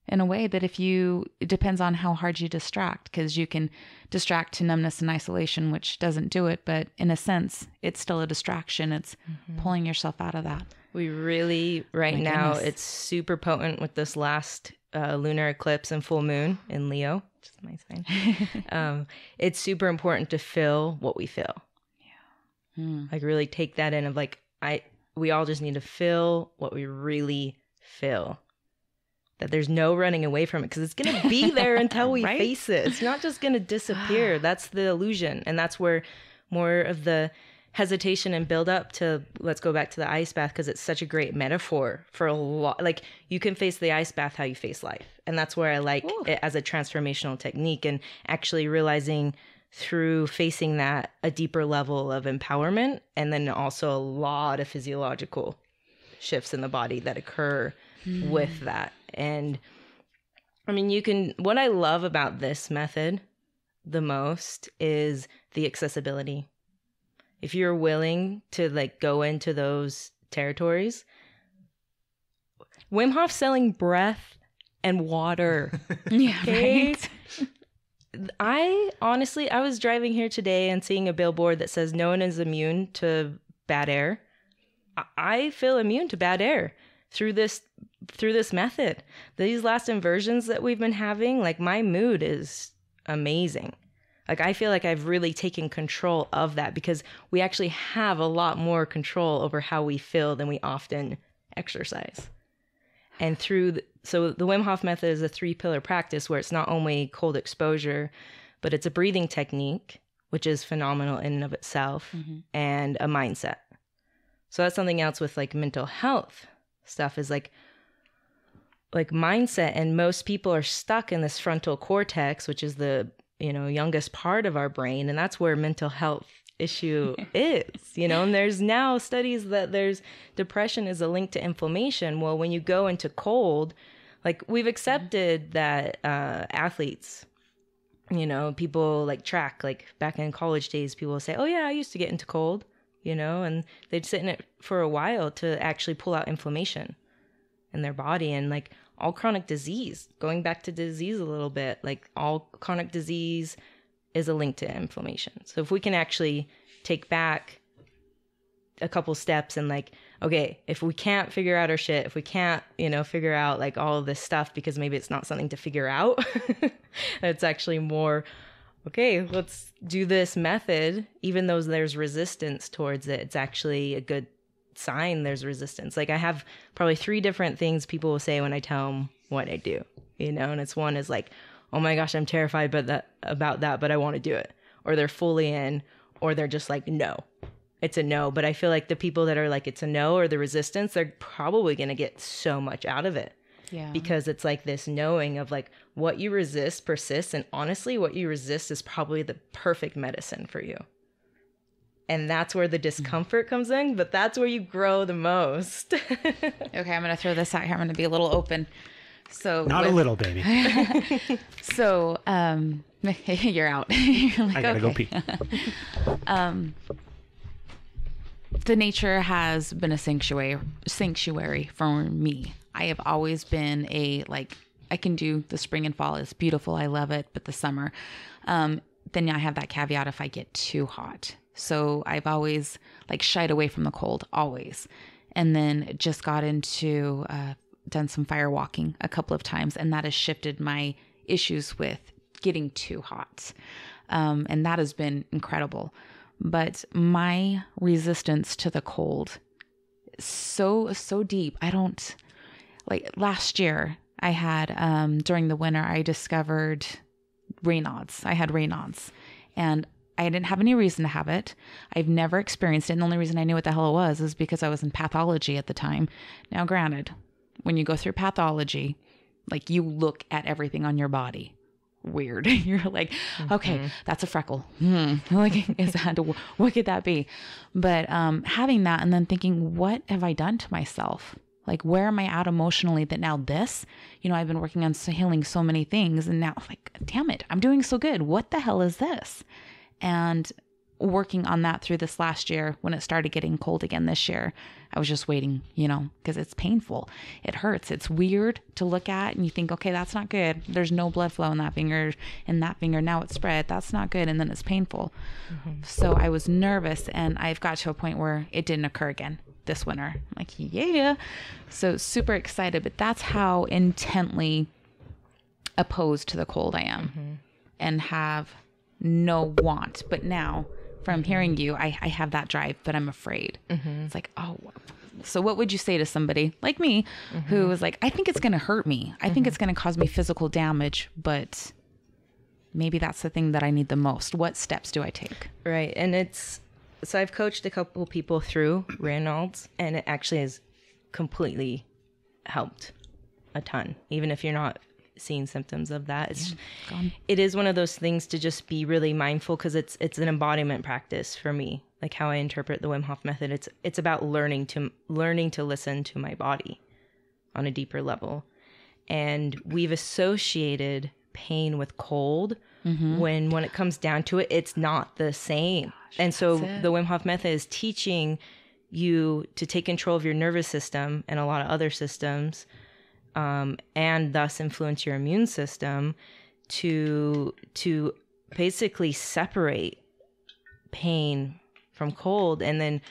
in a way that it depends on how hard you distract, because you can distract to numbness and isolation, which doesn't do it. But in a sense, it's still a distraction. It's pulling yourself out of that. We really, now, it's super potent with this last lunar eclipse and full moon in Leo, which is my sign. It's super important to feel what we feel. Yeah. Like really take that in of like, we all just need to feel what we really feel. That there's no running away from it, because it's going to be there until we face it. It's not just going to disappear. That's the illusion. And that's where more of the hesitation and build up to, let's go back to the ice bath, because it's such a great metaphor for a lot. Like, you can face the ice bath how you face life. And that's where I like it as a transformational technique, and actually realizing through facing that a deeper level of empowerment, and then also a lot of physiological shifts in the body that occur with that. And I mean, what I love about this method the most is the accessibility. If you're willing to like go into those territories, Wim Hof selling breath and water. Yeah, right. I was driving here today and seeing a billboard that says no one is immune to bad air. I feel immune to bad air through this method. These last inversions that we've been having, like, my mood is amazing. Like, I feel like I've really taken control of that, because we actually have a lot more control over how we feel than we often exercise. And so the Wim Hof Method is a 3-pillar practice where it's not only cold exposure, but it's a breathing technique, which is phenomenal in and of itself, and a mindset. So that's something else with like mental health stuff, is like mindset. And most people are stuck in this frontal cortex, which is the, youngest part of our brain. And that's where mental health issue is, and there's now studies that there's depression is a link to inflammation. Well, when you go into cold, like, we've accepted that athletes, people like track, like back in college days, people will say, oh yeah, I used to get into cold, and they'd sit in it for a while to actually pull out inflammation in their body. And like all chronic disease, going back to disease a little bit, like all chronic disease is a link to inflammation. So if we can actually take back a couple steps and like, okay, if we can't figure out our shit, if we can't, figure out like all of this stuff, because maybe it's not something to figure out, it's actually more, okay, let's do this method. Even though there's resistance towards it, it's actually a good sign there's resistance. Like, I have probably 3 different things people will say when I tell them what I do, and it's one is like, oh my gosh, I'm terrified about that, but I want to do it. Or they're fully in, or they're just like, no, it's a no. But I feel like the people that are like, it's a no, or the resistance, they're probably going to get so much out of it. Yeah. Because it's like this knowing of like, what you resist persists. And honestly, what you resist is probably the perfect medicine for you. And that's where the discomfort comes in, but that's where you grow the most. Okay, I'm going to throw this out here. I'm going to be a little open. So not a little, baby. So you're out. You're like, I gotta go pee. The nature has been a sanctuary for me. I have always been I can do the spring and fall. It's beautiful. I love it. But the summer, then I have that caveat if I get too hot. So I've always shied away from the cold, always. And then just got into done some fire walking a couple of times, and that has shifted my issues with getting too hot. And that has been incredible. But my resistance to the cold is so deep. I don't, last year I had, during the winter, I discovered Raynaud's. I had Raynaud's, and I didn't have any reason to have it. I've never experienced it. And the only reason I knew what the hell it was is because I was in pathology at the time. Now, granted, when you go through pathology, you look at everything on your body weird. You're like, okay, that's a freckle. What could that be? But having that and then thinking, what have I done to myself? Where am I at emotionally that now this, I've been working on healing so many things, and now damn it, I'm doing so good. What the hell is this? And working on that through this last year. When it started getting cold again this year, I was just waiting, because it's painful. It hurts. It's weird to look at, and you think, okay, that's not good. There's no blood flow in that finger, now it's spread. That's not good. And then it's painful. Mm-hmm. So I was nervous, and I've got to a point where it didn't occur again this winter. I'm like, yeah. So super excited, but that's how intently opposed to the cold I am, mm-hmm. and have no want. But now from hearing you, I have that drive, but I'm afraid. Mm-hmm. It's like, oh, so what would you say to somebody like me, mm-hmm. who was like, I think it's going to hurt me. I think it's going to cause me physical damage, but maybe that's the thing that I need the most. What steps do I take? Right. And so I've coached a couple people through Raynaud's, and it actually has completely helped a ton, even if you're not seeing symptoms of that. It is one of those things to just be really mindful, because it's an embodiment practice for me, like how I interpret the Wim Hof Method. It's about learning to listen to my body on a deeper level. And we've associated pain with cold, mm-hmm. when it comes down to it, it's not the same. Gosh, and so the Wim Hof Method is teaching you to take control of your nervous system and a lot of other systems, and thus influence your immune system to basically separate pain from cold, pain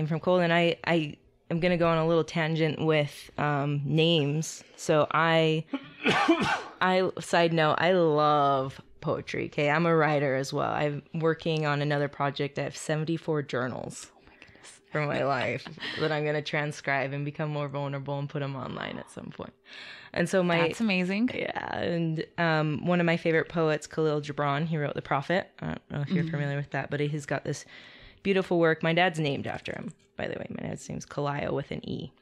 from cold. And I am going to go on a little tangent with names. So I side note, I love poetry. Okay, I'm a writer as well. I'm working on another project. I have 74 journals from my life that I'm going to transcribe and become more vulnerable and put them online at some point. And so that's amazing. Yeah. And one of my favorite poets, Khalil Gibran, he wrote The Prophet. I don't know if you're familiar with that, but he's got this beautiful work. My dad's named after him, by the way. My dad's name's Kalio with an E.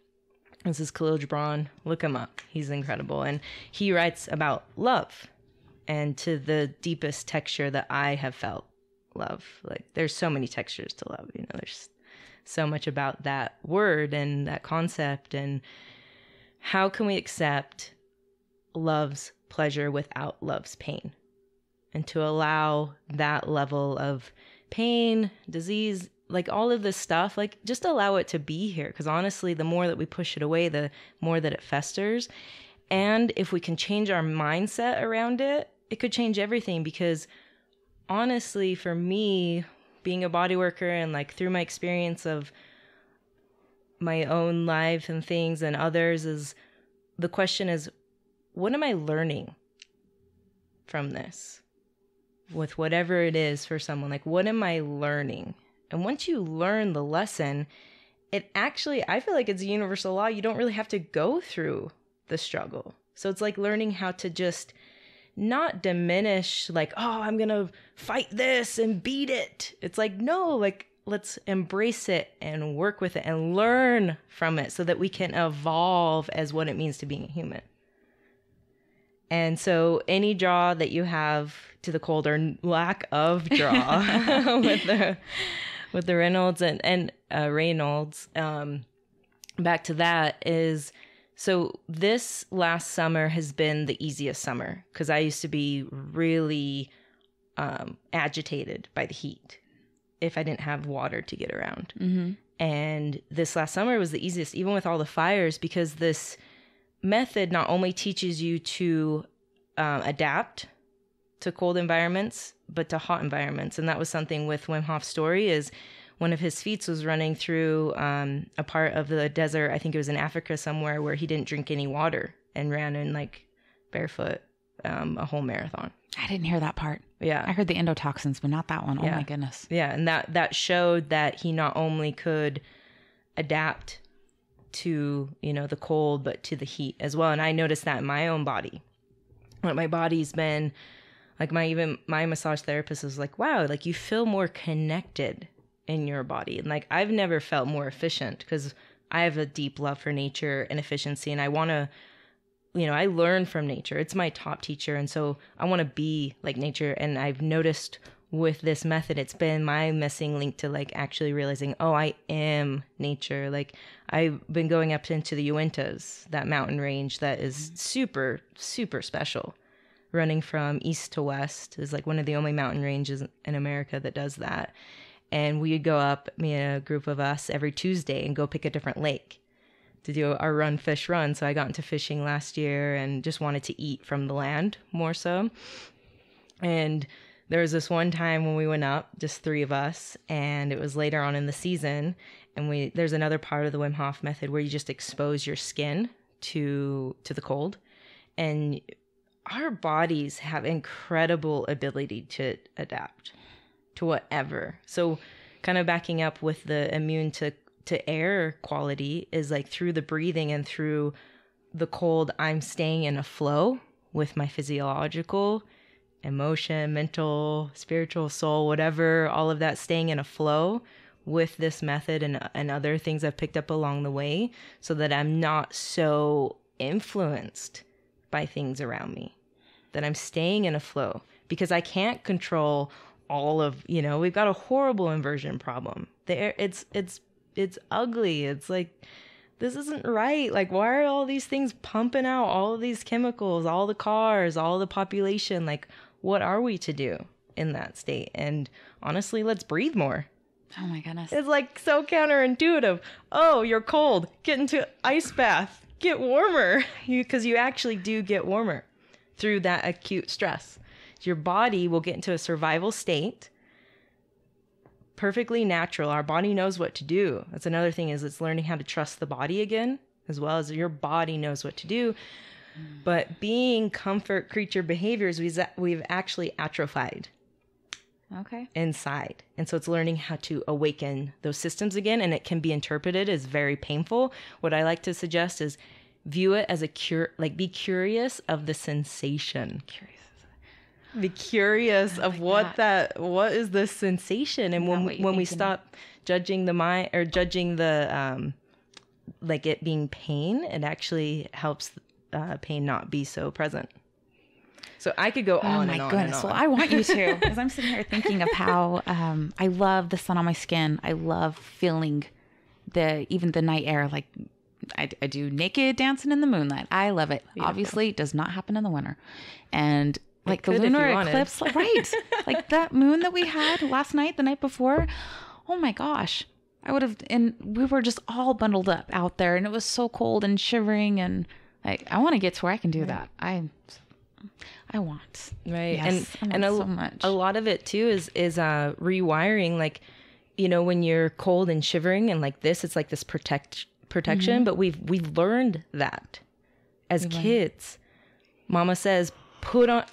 This is Khalil Gibran. Look him up. He's incredible. And he writes about love, and to the deepest texture that I have felt love. Like, there's so many textures to love, there's so much about that word and that concept, and how can we accept love's pleasure without love's pain, and to allow that level of pain, disease, like all of this stuff, like just allow it to be here. Because honestly, the more that we push it away, the more that it festers. And if we can change our mindset around it, it could change everything. Because honestly, for me, being a body worker, and like through my experience of my own life and things and others, is the question is, what am I learning from this? With whatever it is for someone, like, what am I learning? And once you learn the lesson, it actually, I feel like it's a universal law. You don't really have to go through the struggle. So it's like learning how to just not diminish, like, oh, I'm going to fight this and beat it. It's like, no, like, let's embrace it and work with it and learn from it so that we can evolve as what it means to being a human. And so any draw that you have to the cold, or lack of draw with the Raynaud's and Raynaud's, back to that is, so this last summer has been the easiest summer, because I used to be really agitated by the heat if I didn't have water to get around. Mm-hmm. And this last summer was the easiest, even with all the fires, because this method not only teaches you to adapt to cold environments, but to hot environments. And that was something with Wim Hof's story, is one of his feats was running through a part of the desert, I think it was in Africa somewhere, where he didn't drink any water and ran in like barefoot a whole marathon. I didn't hear that part. Yeah. I heard the endotoxins, but not that one. Yeah. Oh my goodness. Yeah. And that showed that he not only could adapt to, the cold, but to the heat as well. And I noticed that in my own body. Like, my body's been like, my massage therapist was like, wow, like you feel more connected in your body. And like, I've never felt more efficient, because I have a deep love for nature and efficiency. And I want to, I learn from nature. It's my top teacher. And so I want to be like nature. And I've noticed with this method, it's been my missing link to like actually realizing, oh, I am nature. Like, I've been going up into the Uintas, that mountain range that is super, super special. running from east to west. It's like one of the only mountain ranges in America that does that. And we'd go up, me and a group of us, every Tuesday and go pick a different lake to do our run, fish, run. So I got into fishing last year and just wanted to eat from the land more so. And there was this one time when we went up, just 3 of us, and it was later on in the season. And there's another part of the Wim Hof Method where you just expose your skin to the cold. And our bodies have incredible ability to adapt to whatever. So kind of backing up with the immune to air quality is like through the breathing and through the cold, I'm staying in a flow with my physiological, emotion, mental, spiritual, soul, whatever, all of that, staying in a flow with this method and other things I've picked up along the way so that I'm not so influenced by things around me, that I'm staying in a flow, because I can't control all of, we've got a horrible inversion problem. It's ugly. It's like, this isn't right. Like, why are all these things pumping out all of these chemicals, all the cars, all the population? Like, what are we to do in that state? And honestly, let's breathe more. Oh my goodness. It's like so counterintuitive. Oh, you're cold. Get into ice bath. Get warmer. Because you actually do get warmer through that acute stress. Your body will get into a survival state. Perfectly natural. Our body knows what to do. That's another thing, is it's learning how to trust the body again, as well as your body knows what to do. But being comfort creature behaviors, we've actually atrophied. Okay. Inside. And so it's learning how to awaken those systems again, and it can be interpreted as very painful. What I like to suggest is view it as be curious of the sensation. Be curious of what is the sensation. And when we stop judging the mind or judging the like it being pain, it actually helps pain not be so present. So I could go on and on. Oh my goodness. Well, I want you to, because I'm sitting here thinking of how I love the sun on my skin. I love feeling even the night air. Like I do naked dancing in the moonlight. I love it. Beautiful. Obviously, it does not happen in the winter. And like the lunar eclipse, right? Like that moon that we had last night, the night before. Oh my gosh. And we were just all bundled up out there, and it was so cold and shivering, and like I want to get to where I can do that. I want. Right. Yes, and so much. A lot of it too is rewiring, like, when you're cold and shivering and like this, it's like this protection, mm-hmm. But we've learned that as kids. Mama says, put on.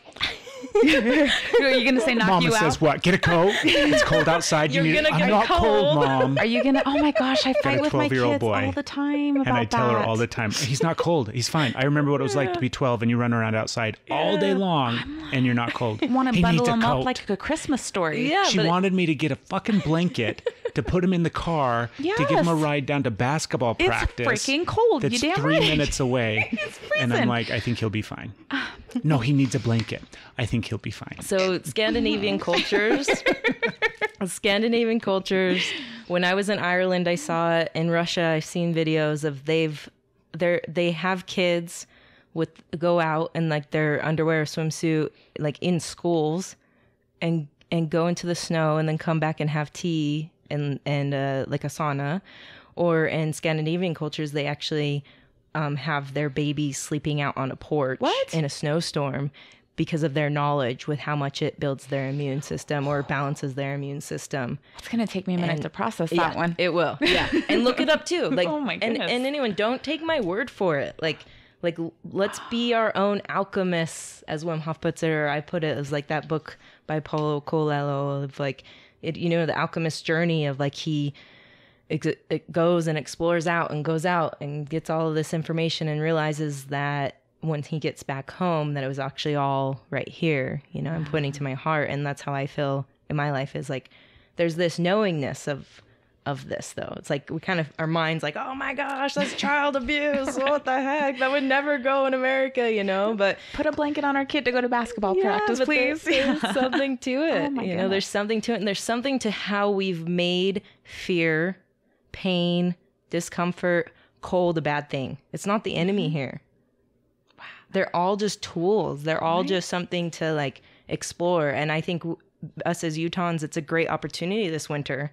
Are you gonna say knock Mama you out? says what? Get a coat. It's cold outside. I'm not cold, Mom. Are you gonna? Oh my gosh, I fight with my kids boy, all the time about and I tell her that. all the time, he's not cold. He's fine. I remember what it was like to be 12 and you run around outside all day long and you're not cold. Want to bundle him up like a Christmas story? Yeah, she wanted me to get a fucking blanket to put him in the car to give him a ride down to basketball practice. It's freaking cold. That's you damn 3 right. minutes away. It's freezing. And I'm like, I think he'll be fine. No, he needs a blanket. I think he'll be fine. So Scandinavian cultures, when I was in Ireland, I saw it. In Russia, I've seen videos of they have kids go out in like their underwear or swimsuit, like in schools, and go into the snow and then come back and have tea and like a sauna. Or in Scandinavian cultures, they actually have their babies sleeping out on a porch in a snowstorm, because of their knowledge with how much it builds their immune system or balances their immune system. It's going to take me a minute to process that one. It will. Yeah. And look it up too. Like, oh my goodness. And anyone, don't take my word for it. Like let's be our own alchemists, as Wim Hof puts it, or I put it as like that book by Paulo Coelho of like, the alchemist's journey of like it goes and explores out and goes out and gets all of this information and realizes that once he gets back home, that it was actually all right here, I'm pointing to my heart. And that's how I feel in my life, is like, there's this knowingness of this though. It's like we kind of, our mind's like, oh my gosh, that's child abuse. What the heck? That would never go in America, but put a blanket on our kid to go to basketball practice, please. There's something to it. Oh my goodness. There's something to it. And there's something to how we've made fear, pain, discomfort, cold a bad thing. It's not the enemy here. they're all just tools. They're all just something to like explore. And I think us as Utahns, it's a great opportunity this winter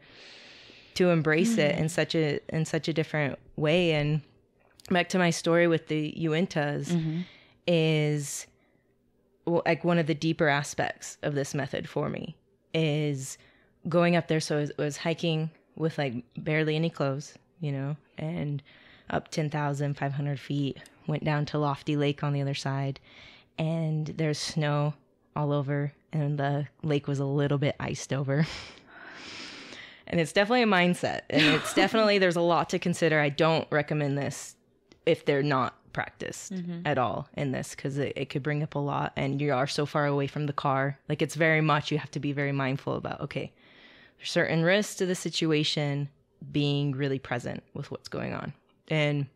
to embrace it in such a different way. And back to my story with the Uintas is like one of the deeper aspects of this method for me is going up there. So it was hiking with like barely any clothes, you know, and up 10,500 feet, went down to Lofty Lake on the other side, and there's snow all over, and the lake was a little bit iced over. And it's definitely a mindset, and it's definitely, there's a lot to consider. I don't recommend this if they're not practiced at all in this, because it could bring up a lot, and you are so far away from the car. Like, it's very much, you have to be very mindful about, okay, there's certain risks to the situation, being really present with what's going on. And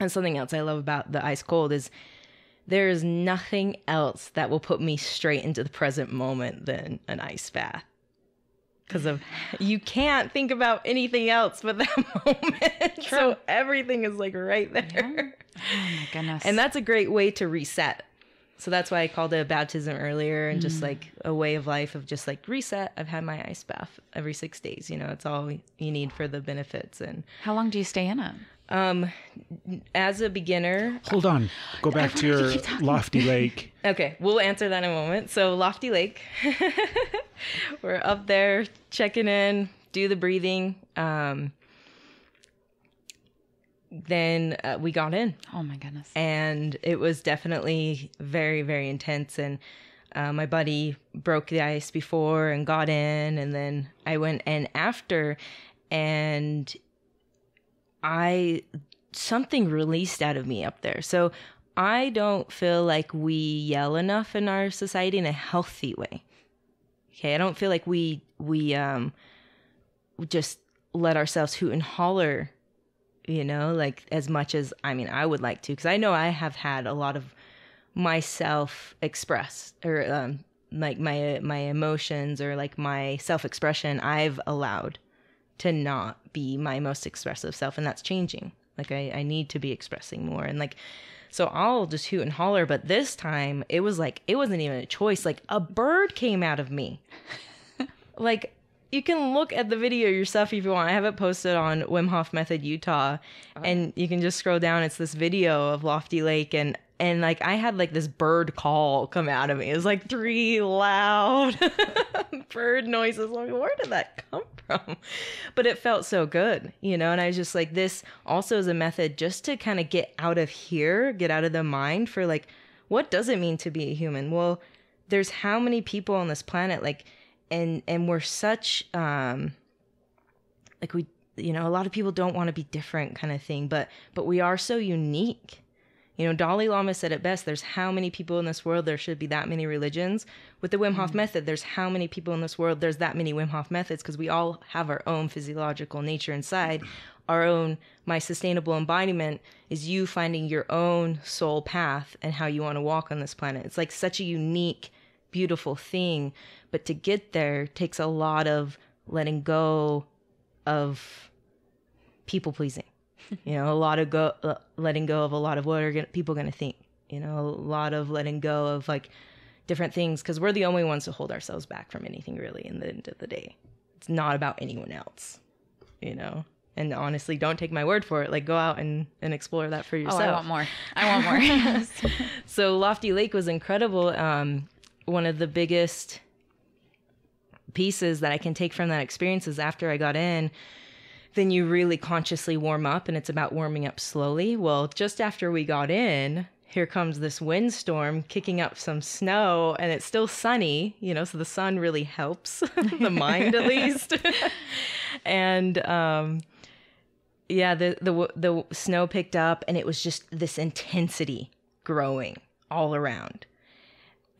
something else I love about the ice cold is there is nothing else that will put me straight into the present moment than an ice bath. Because of, you can't think about anything else but that moment. So everything is like right there. Yeah. Oh my goodness. And that's a great way to reset. So that's why I called it a baptism earlier, and just like a way of life of just like reset. I've had my ice bath every 6 days. You know, it's all you need for the benefits. And how long do you stay in it? As a beginner, Hold on. Go back to your Lofty Lake. okay, we'll answer that in a moment. So Lofty Lake, we're up there checking in, do the breathing. Then we got in. Oh my goodness. And it was definitely very, very intense. And my buddy broke the ice before and got in. And then I went in after, and something released out of me up there. So I don't feel like we yell enough in our society in a healthy way. Okay. I don't feel like we just let ourselves hoot and holler, you know, like as much as, I mean, I would like to, because I know I have had a lot of myself express, or like my emotions, or like my self-expression I've allowed to not be my most expressive self, and that's changing. Like I need to be expressing more, and like, so I'll just hoot and holler. But this time it was like, it wasn't even a choice. Like a bird came out of me. Like, you can look at the video yourself if you want. I have it posted on Wim Hof Method Utah, and you can just scroll down. It's this video of Lofty Lake, and like I had like this bird call come out of me. It was like 3 loud bird noises. Like, where did that come from? But it felt so good, you know. And I was just like, this also is a method just to kind of get out of here, get out of the mind for like, what does it mean to be a human? Well, there's how many people on this planet, like. And we're such, like we, you know, a lot of people don't want to be different kind of thing, but we are so unique. You know, Dalai Lama said it best, there's how many people in this world, there should be that many religions. With the Wim Hof Method, there's how many people in this world, there's that many Wim Hof methods, because we all have our own physiological nature inside. Our own, my sustainable embodiment is you finding your own soul path and how you want to walk on this planet. It's like such a unique, beautiful thing. But to get there takes a lot of letting go of people pleasing, you know, a lot of letting go of a lot of what are people going to think, you know, a lot of letting go of like different things, because we're the only ones to hold ourselves back from anything really in the end of the day. It's not about anyone else, you know. And honestly, don't take my word for it. Like, go out and explore that for yourself. Oh, I want more. I want more. So Lofty Lake was incredible. One of the biggest pieces that I can take from that experience is after I got in, then you really consciously warm up, and it's about warming up slowly. Well, just after we got in, here comes this windstorm kicking up some snow, and it's still sunny, you know, so the sun really helps the mind at least. And yeah, the snow picked up, and it was just this intensity growing all around.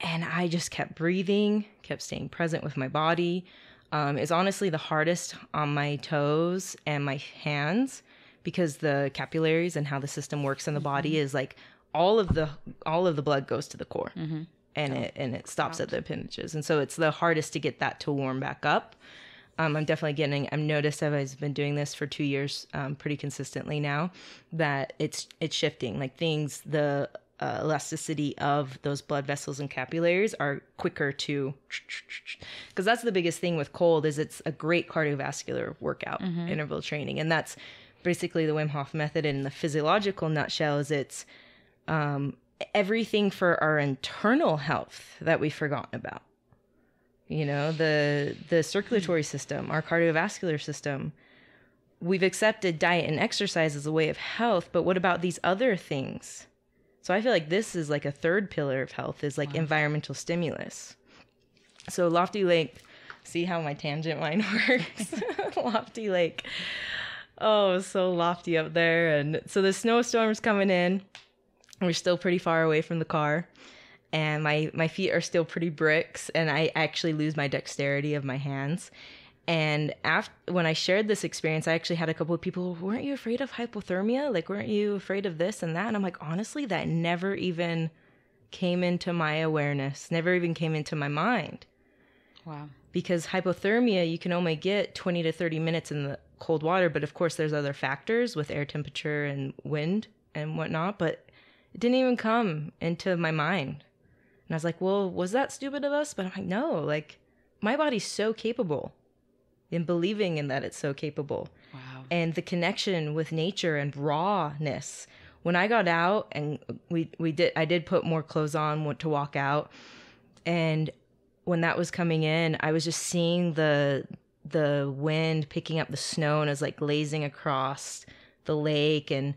And I just kept breathing, kept staying present with my body. It's honestly the hardest on my toes and my hands, because the capillaries and how the system works in the body is like all of the blood goes to the core, and it stops at the appendages. And so it's the hardest to get that to warm back up. I'm noticed as I've been doing this for 2 years, pretty consistently now, that it's shifting. Like things, elasticity of those blood vessels and capillaries are quicker to, because that's the biggest thing with cold is it's a great cardiovascular workout, interval training. And that's basically the Wim Hof method in the physiological nutshell is it's everything for our internal health that we've forgotten about. You know, the circulatory system, our cardiovascular system. We've accepted diet and exercise as a way of health, but what about these other things? So I feel like this is like a third pillar of health is like environmental stimulus. So Lofty Lake, see how my tangent line works? Lofty Lake. Oh, so lofty up there. And so the snowstorm's coming in. We're still pretty far away from the car. And my feet are still pretty bricks. And I actually lose my dexterity of my hands. And when I shared this experience, I actually had a couple of people, weren't you afraid of hypothermia? Like, weren't you afraid of this and that? And I'm like, honestly, that never even came into my awareness, never even came into my mind. Wow. Because hypothermia, you can only get 20 to 30 minutes in the cold water. But of course, there's other factors with air temperature and wind and whatnot. But it didn't even come into my mind. And I was like, well, was that stupid of us? But I'm like, no, like my body's so capable. In believing in that it's so capable. Wow. And the connection with nature and rawness. When I got out and I did put more clothes on to walk out. And when that was coming in, I was just seeing the wind picking up the snow and it was like lazing across the lake and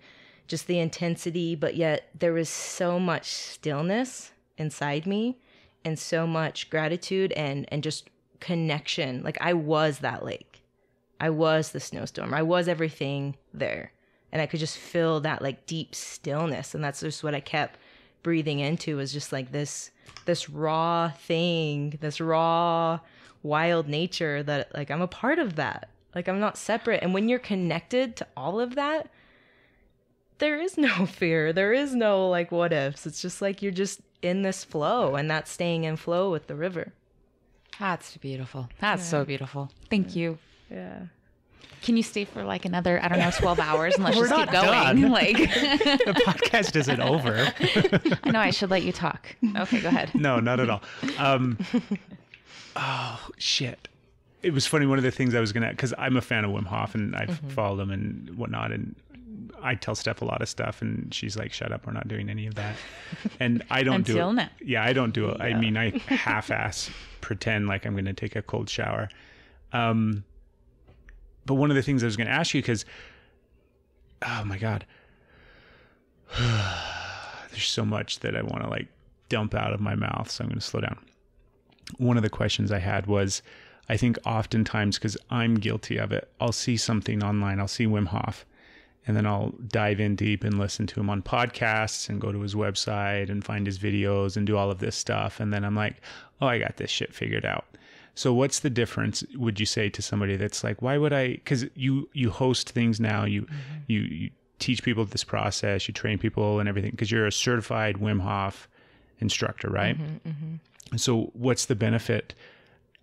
just the intensity. But yet there was so much stillness inside me and so much gratitude and just connection. Like I was that lake. I was the snowstorm. I was everything there. And I could just feel that like deep stillness. And that's just what I kept breathing into was just like this raw thing, this raw wild nature that like I'm a part of that. Like I'm not separate. And when you're connected to all of that, there is no fear. There is no like what ifs. It's just like you're just in this flow and that's staying in flow with the river. That's beautiful. That's so beautiful. Thank you. Yeah. Can you stay for like another, 12 hours and let's We're just keep not going? done. Like The podcast isn't over. I know I should let you talk. Okay, go ahead. No, not at all. Oh, shit. It was funny. One of the things I was going to, because I'm a fan of Wim Hof and I've followed him and whatnot. And I tell Steph a lot of stuff and she's like, shut up. We're not doing any of that. And I don't do it. Until now. Yeah, I don't do it. I mean, I half-ass pretend like I'm going to take a cold shower. But one of the things I was going to ask you, because, oh my God, there's so much that I want to like dump out of my mouth. So I'm going to slow down. One of the questions I had was, I think oftentimes, because I'm guilty of it, I'll see something online, I'll see Wim Hof, and then I'll dive in deep and listen to him on podcasts and go to his website and find his videos and do all of this stuff. And then I'm like, oh, I got this shit figured out. So what's the difference, would you say, to somebody that's like, why would I, because you host things now, you teach people this process, you train people and everything, because you're a certified Wim Hof instructor, right? So what's the benefit?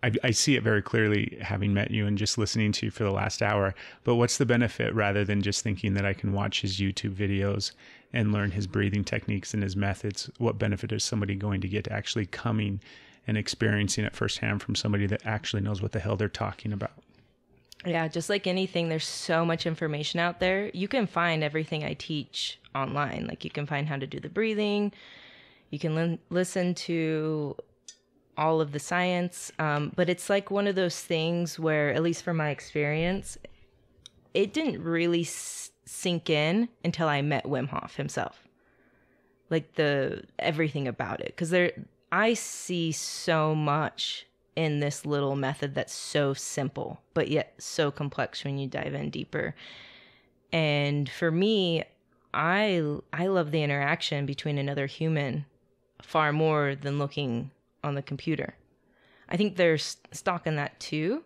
I see it very clearly having met you and just listening to you for the last hour, but what's the benefit rather than just thinking that I can watch his YouTube videos and learn his breathing techniques and his methods? What benefit is somebody going to get actually coming and experiencing it firsthand from somebody that actually knows what the hell they're talking about? Yeah, just like anything, there's so much information out there. You can find everything I teach online. Like you can find how to do the breathing. You can listen to all of the science. But it's like one of those things where, at least from my experience, it didn't really sink in until I met Wim Hof himself. Like everything about it. Because I see so much in this little method that's so simple, but yet so complex when you dive in deeper. And for me, I love the interaction between another human far more than looking on the computer. I think there's stock in that too,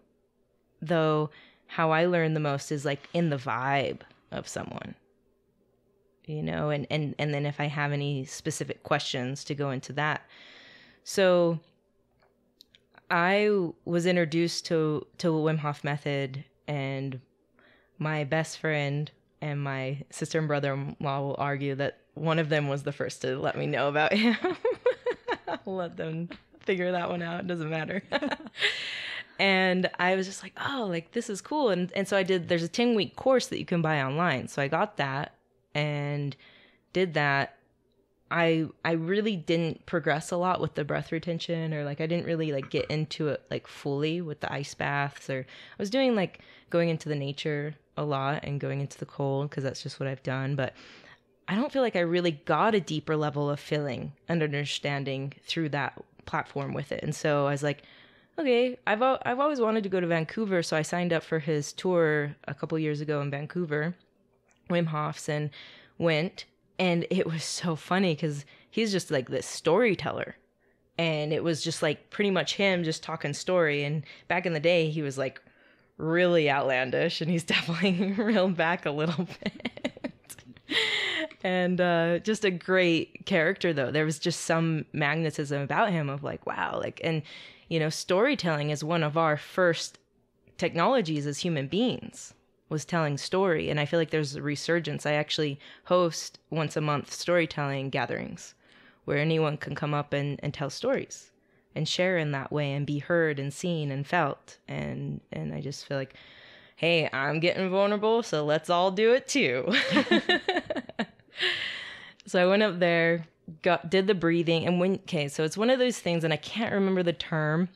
though how I learn the most is like in the vibe of someone, you know, and then if I have any specific questions to go into that. So I was introduced to the Wim Hof Method, and my best friend and my sister and brother-in-law will argue that one of them was the first to let me know about him. I'll let them figure that one out. It doesn't matter. And I was just like, oh, like this is cool. And so I did, there's a 10-week course that you can buy online. So I got that and did that. I really didn't progress a lot with the breath retention, or like I didn't really like get into it like fully with the ice baths, or I was doing like going into the nature a lot and going into the cold because that's just what I've done. But I don't feel like I really got a deeper level of feeling and understanding through that platform with it. And so I was like, okay, I've always wanted to go to Vancouver, so I signed up for his tour a couple years ago in Vancouver, Wim Hof's, and went. And it was so funny because he's just like this storyteller. And it was just like pretty much him just talking story. And back in the day, he was like really outlandish, and he's definitely reeled back a little bit. And just a great character, though. There was just some magnetism about him of like, wow. Like, and, you know, storytelling is one of our first technologies as human beings. Was telling story, and I feel like there's a resurgence. I actually host once a month storytelling gatherings where anyone can come up and tell stories and share in that way and be heard and seen and felt, and I just feel like, hey, I'm getting vulnerable, so let's all do it too. So I went up there, did the breathing, and so it's one of those things, and I can't remember the term,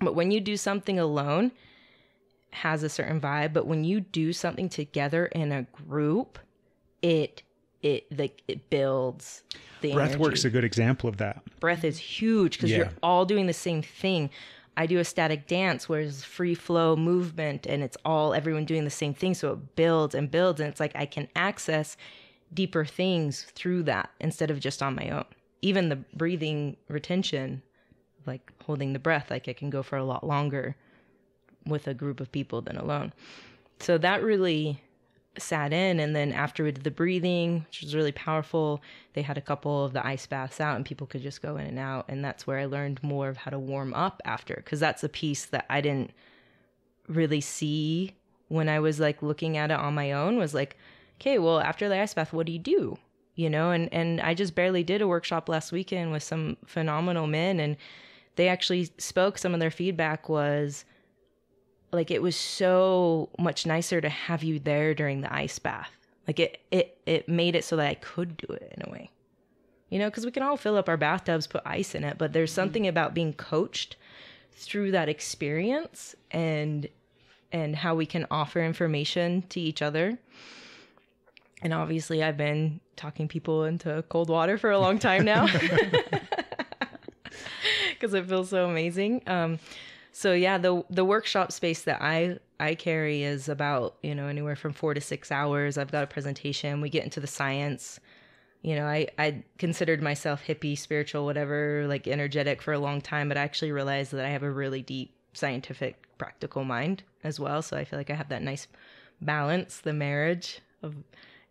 but when you do something alone, has a certain vibe, but when you do something together in a group, it builds the Breath energy. work's a good example of that. Breath is huge because you're all doing the same thing. I do a static dance where it's free flow movement, and it's all everyone doing the same thing, so it builds and builds, and it's like I can access deeper things through that instead of just on my own. Even the breathing retention, like holding the breath, like I can go for a lot longer with a group of people than alone. So that really sat in. And then after we did the breathing, which was really powerful, they had a couple of the ice baths out and people could just go in and out. And that's where I learned more of how to warm up after, because that's a piece that I didn't really see when I was like looking at it on my own, was like, okay, well, after the ice bath, what do you do? You know, and I just barely did a workshop last weekend with some phenomenal men, and they actually spoke. Some of their feedback was, like, it was so much nicer to have you there during the ice bath. Like it made it so that I could do it in a way, you know, because we can all fill up our bathtubs, put ice in it, but there's something about being coached through that experience and how we can offer information to each other. And obviously I've been talking people into cold water for a long time now because it feels so amazing. So yeah, the workshop space that I carry is about, you know, anywhere from 4 to 6 hours. I've got a presentation. We get into the science. You know, I considered myself hippie, spiritual, whatever, like energetic for a long time, but I actually realized that I have a really deep scientific, practical mind as well. So I feel like I have that nice balance, the marriage of,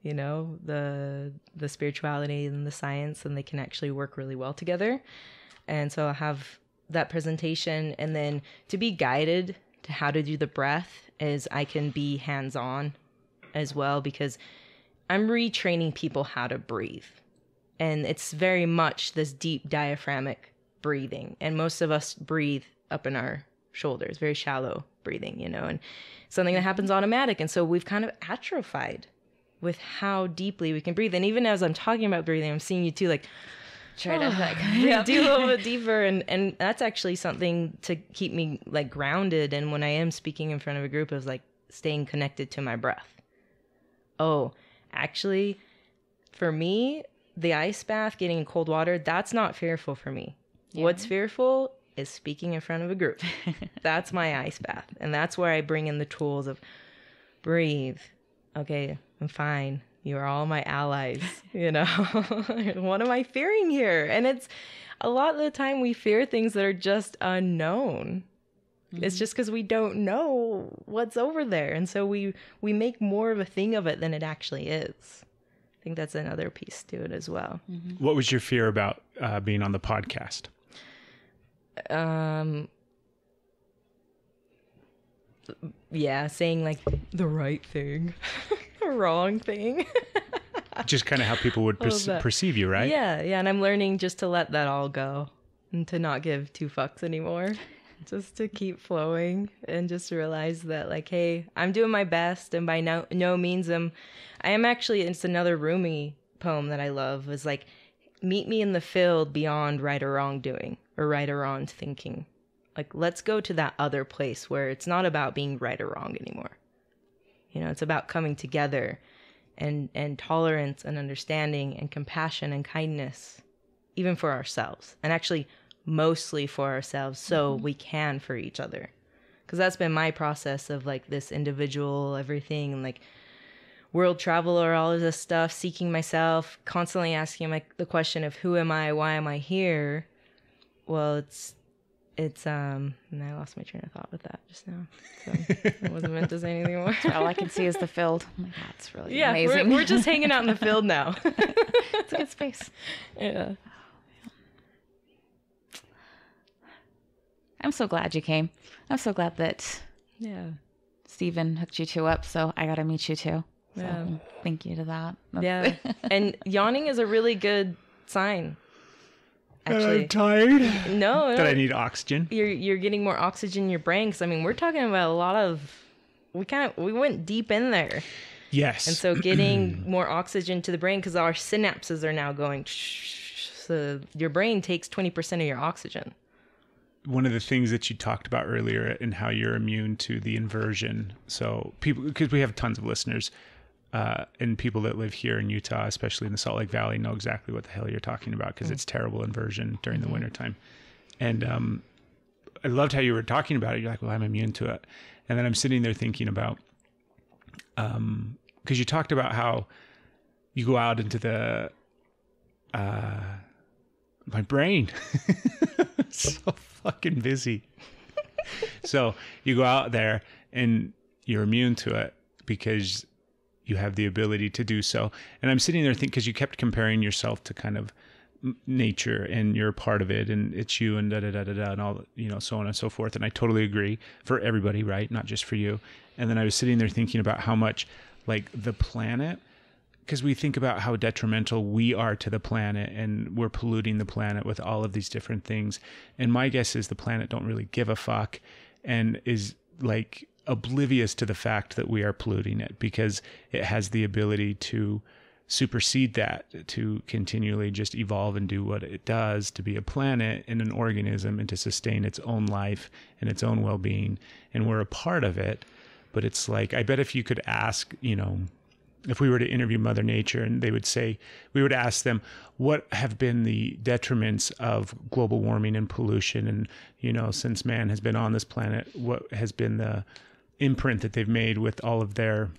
you know, the spirituality and the science, and they can actually work really well together. And so I have that presentation, and then to be guided to how to do the breath is I can be hands-on as well, because I'm retraining people how to breathe. And it's very much this deep diaphragmatic breathing. And most of us breathe up in our shoulders, very shallow breathing, you know, and something that happens automatic. And so we've kind of atrophied with how deeply we can breathe. And even as I'm talking about breathing, I'm seeing you too, like, try to like do a little bit deeper, and that's actually something to keep me like grounded. And when I am speaking in front of a group, is like staying connected to my breath. Oh, actually, for me, the ice bath, getting in cold water, that's not fearful for me. Yeah. What's fearful is speaking in front of a group. That's my ice bath, and that's where I bring in the tools of breathe. Okay, I'm fine. You're all my allies, you know. What am I fearing here? And it's a lot of the time we fear things that are just unknown. Mm-hmm. It's just because we don't know what's over there. And so we make more of a thing of it than it actually is. I think that's another piece to it as well. Mm-hmm. What was your fear about being on the podcast? Yeah, saying like the right thing. Wrong thing. just kind of how people would perceive you, right? Yeah. And I'm learning just to let that all go and to not give two fucks anymore. Just to keep flowing and just realize that, like, hey, I'm doing my best, and by no means I am actually, it's another Rumi poem that I love, is like, meet me in the field beyond right or wrong doing or right or wrong thinking. Like, let's go to that other place where it's not about being right or wrong anymore. You know, it's about coming together and tolerance and understanding and compassion and kindness, even for ourselves, and actually mostly for ourselves, so we can for each other. Because that's been my process of like this individual everything, and like world traveler, all of this stuff, seeking myself, constantly asking like the question of who am I, why am I here? Well, it's and I lost my train of thought with that just now, so I wasn't meant to say anything more. All I can see is the field. Oh my God, it's really amazing. We're just hanging out in the field now. It's a good space. Yeah. I'm so glad you came. I'm so glad that Stephen hooked you two up, so I got to meet you too. So thank you to that. Yeah. And yawning is a really good sign. Actually, I'm tired. No. That I need oxygen. You're getting more oxygen in your brain, because I mean, we're talking about a lot of, we went deep in there. Yes. And so getting more oxygen to the brain, because our synapses are now going, so your brain takes 20% of your oxygen. One of the things that you talked about earlier and how you're immune to the inversion. So people, because we have tons of listeners and people that live here in Utah, especially in the Salt Lake Valley, know exactly what the hell you're talking about, because it's terrible inversion during the wintertime. And I loved how you were talking about it. You're like, well, I'm immune to it. And then I'm sitting there thinking about, because you talked about how you go out into the, my brain. So fucking busy. So you go out there and you're immune to it because you have the ability to do so. And I'm sitting there thinking, because you kept comparing yourself to kind of nature and you're a part of it and it's you and da-da-da-da-da and all, you know, so on and so forth. And I totally agree, for everybody, right? Not just for you. And then I was sitting there thinking about how much like the planet, because we think about how detrimental we are to the planet and we're polluting the planet with all of these different things. And my guess is the planet don't really give a fuck and is like oblivious to the fact that we are polluting it, because it has the ability to supersede that, to continually just evolve and do what it does to be a planet and an organism and to sustain its own life and its own well-being. And we're a part of it. But it's like, I bet if you could ask, you know, if we were to interview Mother Nature and they would say, we would ask them, what have been the detriments of global warming and pollution? And, you know, since man has been on this planet, what has been the imprint that they've made with all of their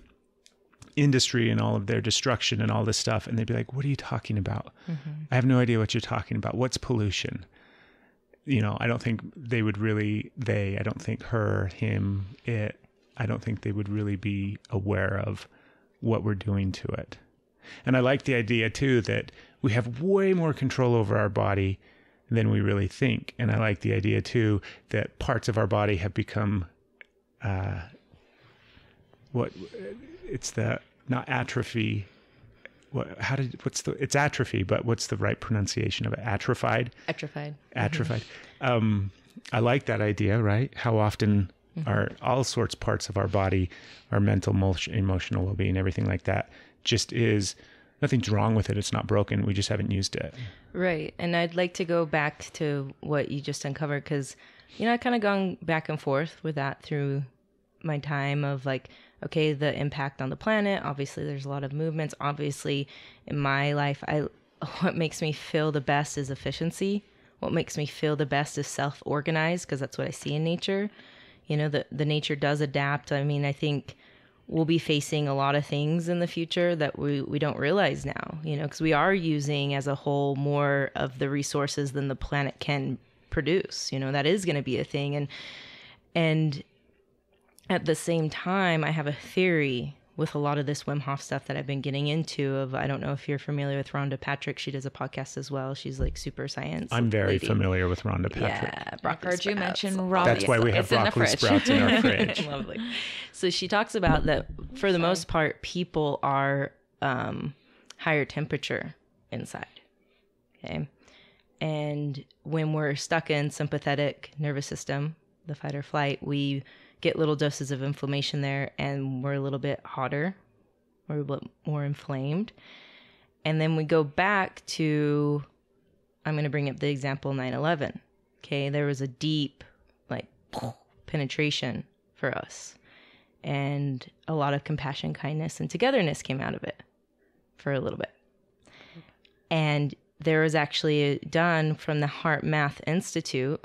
industry and all of their destruction and all this stuff? And they'd be like, what are you talking about? Mm-hmm. I have no idea what you're talking about. What's pollution? You know, I don't think they would really, I don't think her, him, it, I don't think they would really be aware of what we're doing to it. And I like the idea too that we have way more control over our body than we really think. And I like the idea too that parts of our body have become not atrophy. It's atrophy, but what's the right pronunciation of it? Atrophied. I like that idea, right? How often are all sorts parts of our body, our mental, emotional well-being, everything like that, just is, nothing's wrong with it. It's not broken. We just haven't used it. Right. And I'd like to go back to what you just uncovered, because, you know, I've kind of gone back and forth with that through my time of like, okay, the impact on the planet. Obviously, there's a lot of movements. Obviously, in my life, what makes me feel the best is efficiency. What makes me feel the best is self-organized, because that's what I see in nature. You know, the nature does adapt. I mean, I think we'll be facing a lot of things in the future that we don't realize now, you know, because we are using as a whole more of the resources than the planet can produce. You know, that is going to be a thing. And at the same time, I have a theory with a lot of this Wim Hof stuff that I've been getting into of, I don't know if you're familiar with Rhonda Patrick. She does a podcast as well. She's like super science. I'm very familiar with Rhonda Patrick. Yeah, broccoli I've heard you mention Rhonda. That's why we have broccoli sprouts in our fridge. Lovely. So she talks about that for the most part, people are higher temperature inside. Okay. And when we're stuck in sympathetic nervous system, the fight or flight, we get little doses of inflammation there, and we're a little bit hotter, we're a bit more inflamed. And then we go back to, I'm going to bring up the example 9/11. Okay, there was a deep, like, penetration for us. And a lot of compassion, kindness, and togetherness came out of it for a little bit. And there was actually done from the Heart Math Institute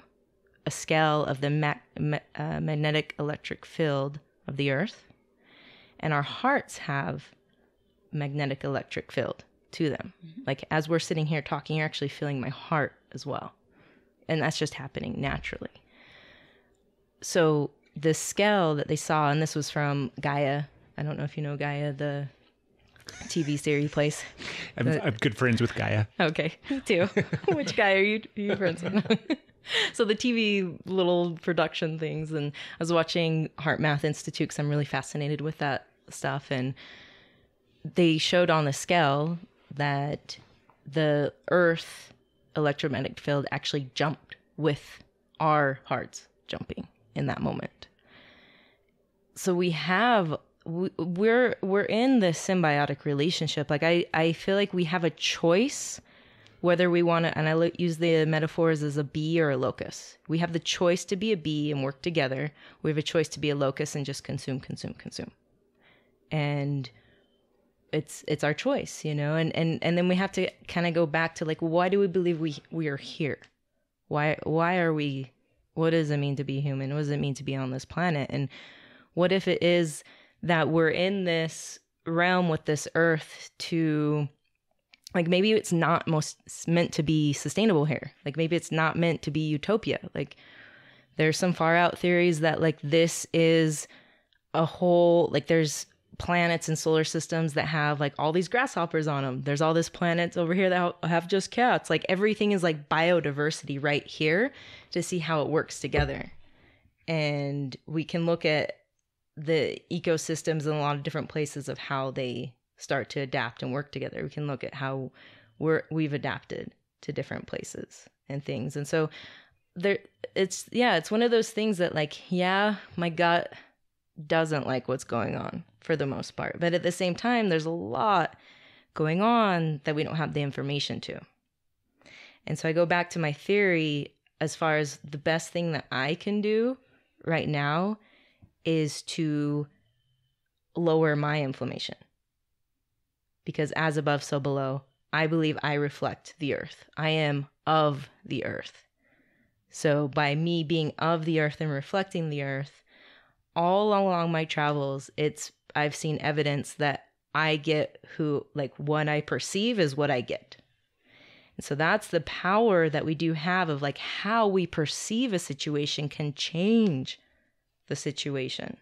a scale of the magnetic electric field of the earth. And our hearts have magnetic electric field to them. Mm-hmm. Like, as we're sitting here talking, you're actually feeling my heart as well. And that's just happening naturally. So the scale that they saw, and this was from Gaia. I don't know if you know Gaia, the TV series place. I'm good friends with Gaia. Okay, me too. Which guy are you friends with? So the TV little production things, and I was watching Heart Math Institute because I'm really fascinated with that stuff, and they showed on the scale that the Earth electromagnetic field actually jumped with our hearts jumping in that moment. So we're in this symbiotic relationship. Like, I feel like we have a choice whether we want to, and I use the metaphors as a bee or a locust. We have the choice to be a bee and work together. We have a choice to be a locust and just consume. And it's our choice, you know, and then we have to kind of go back to, like, why do we believe we are here? Why are we, what does it mean to be human? What does it mean to be on this planet? And what if it is that we're in this realm with this earth to, like, maybe it's not meant to be sustainable here. Like, maybe it's not meant to be utopia. Like, there's some far out theories that, like, this is a whole, like, there's planets and solar systems that have, like, all these grasshoppers on them. There's all these planets over here that have just cats. Like, everything is like biodiversity right here to see how it works together. And we can look at the ecosystems in a lot of different places of how they start to adapt and work together. We can look at how we've adapted to different places and things. And so it's one of those things that, like, yeah, my gut doesn't like what's going on for the most part. But at the same time, there's a lot going on that we don't have the information to. And so I go back to my theory as far as the best thing that I can do right now is to lower my inflammation. Because as above, so below, I believe I reflect the earth. I am of the earth. So by me being of the earth and reflecting the earth, all along my travels, I've seen evidence that I get what I perceive is what I get. And so that's the power that we do have of, like, how we perceive a situation can change the situation,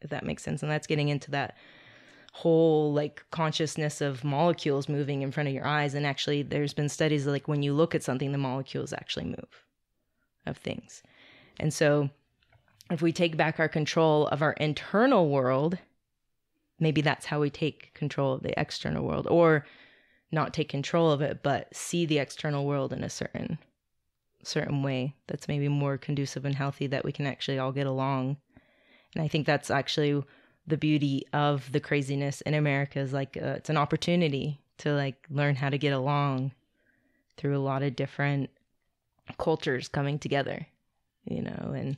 if that makes sense. And that's getting into that whole, like, consciousness of molecules moving in front of your eyes. And actually, there's been studies that, like, when you look at something, the molecules actually move of things. And so if we take back our control of our internal world, maybe that's how we take control of the external world, or not take control of it, but see the external world in a certain way that's maybe more conducive and healthy, that we can actually all get along. And I think that's actually the beauty of the craziness in America, is, like, it's an opportunity to, like, learn how to get along through a lot of different cultures coming together, you know, and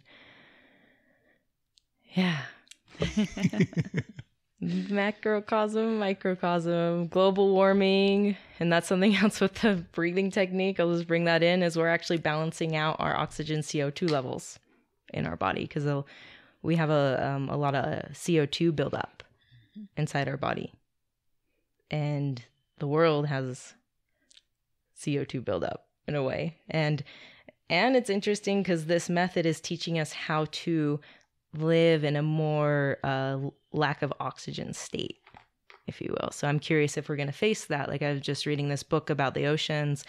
yeah. Macrocosm, microcosm, global warming. And that's something else with the breathing technique. I'll just bring that in, is we're actually balancing out our oxygen CO2 levels in our body, because we have a lot of CO2 buildup inside our body. And the world has CO2 buildup in a way. And it's interesting because this method is teaching us how to live in a more lack of oxygen state, if you will. So I'm curious if we're going to face that. Like, I was just reading this book about the oceans,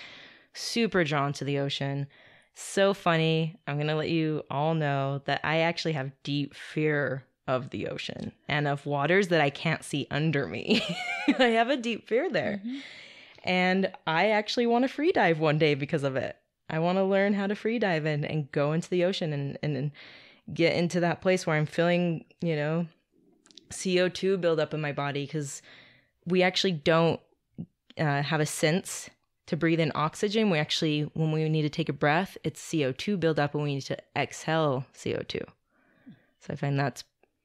super drawn to the ocean. So funny. I'm going to let you all know that I actually have deep fear of the ocean and of waters that I can't see under me. I have a deep fear there. Mm-hmm. And I actually want to free dive one day because of it. I want to learn how to free dive and go into the ocean and get into that place where I'm feeling, you know, CO2 build up in my body, because we actually don't have a sense to breathe in oxygen. We actually, when we need to take a breath, it's CO2 build up, and we need to exhale CO2. So I find that's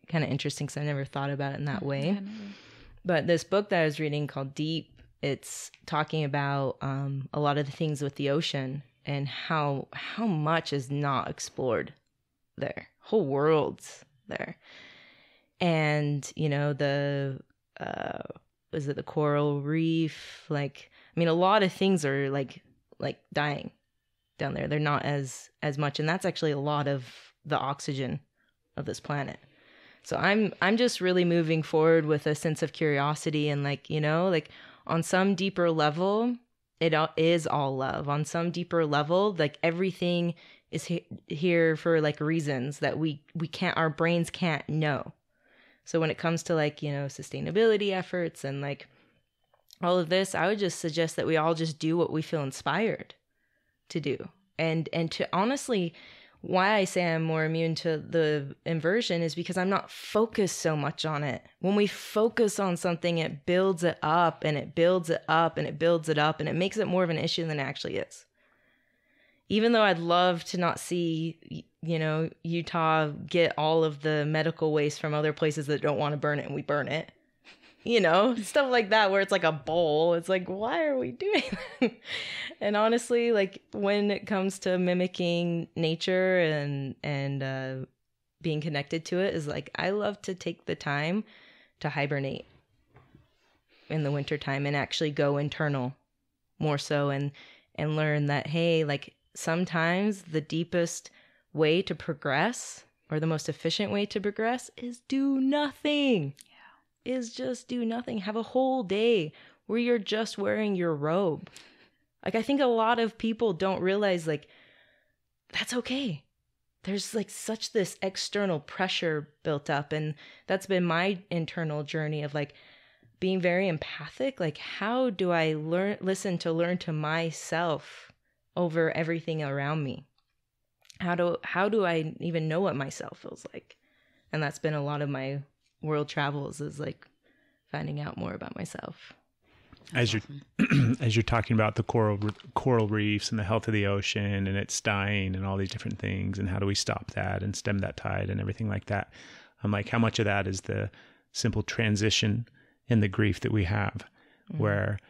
kind of interesting, because I never thought about it in that way. But this book that I was reading called Deep, it's talking about a lot of the things with the ocean and how much is not explored there. Whole worlds there. And, you know, is it the coral reef? Like, I mean, a lot of things are like dying down there. They're not as much. And that's actually a lot of the oxygen of this planet. So I'm just really moving forward with a sense of curiosity and, like, you know, like on some deeper level, it is all love. On some deeper level, like everything is here for like reasons that we can't, our brains can't know. So when it comes to, like, you know, sustainability efforts and like all of this, I would just suggest that we all just do what we feel inspired to do. And to honestly, why I say I'm more immune to the inversion is because I'm not focused so much on it. When we focus on something, it builds it up and it builds it up and it builds it up, and it makes it more of an issue than it actually is. Even though I'd love to not see, you know, Utah get all of the medical waste from other places that don't want to burn it, and we burn it. You know, stuff like that, where it's like a bowl. It's like, why are we doing that? And honestly, like when it comes to mimicking nature and being connected to it, is like, I love to take the time to hibernate in the wintertime and actually go internal more so, and learn that, hey, like sometimes the deepest way to progress, or the most efficient way to progress, is do nothing. Is just do nothing. Have a whole day where you're just wearing your robe. Like, I think a lot of people don't realize, like, that's okay. There's like such this external pressure built up, and that's been my internal journey of like being very empathic. Like, how do I learn to myself over everything around me? How do I even know what myself feels like? And that's been a lot of my world travels, is like finding out more about myself. As you're talking about the coral reefs and the health of the ocean and it's dying and all these different things, and how do we stop that and stem that tide and everything like that, I'm like, how much of that is the simple transition in the grief that we have, where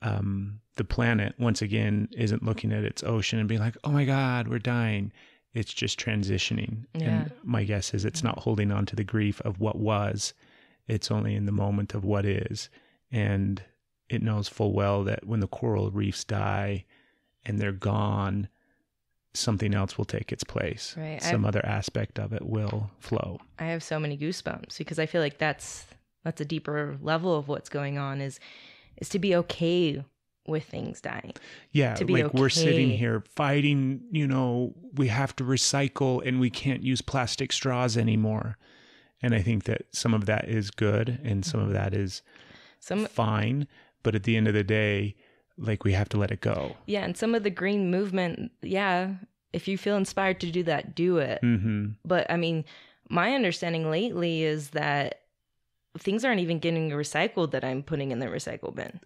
the planet once again isn't looking at its ocean and being like, oh my God, we're dying. It's just transitioning. Yeah. And my guess is it's not holding on to the grief of what was. It's only in the moment of what is. And it knows full well that when the coral reefs die and they're gone, something else will take its place. Right. Some other aspect of it will flow. I have so many goosebumps, because I feel like that's a deeper level of what's going on, is to be okay with things dying. Yeah, to be like okay. We're sitting here fighting, you know, we have to recycle and we can't use plastic straws anymore. And I think that some of that is good and some of that is fine. But at the end of the day, like, we have to let it go. Yeah, and some of the green movement, yeah, if you feel inspired to do that, do it. Mm-hmm. But I mean, my understanding lately is that things aren't even getting recycled that I'm putting in the recycle bin.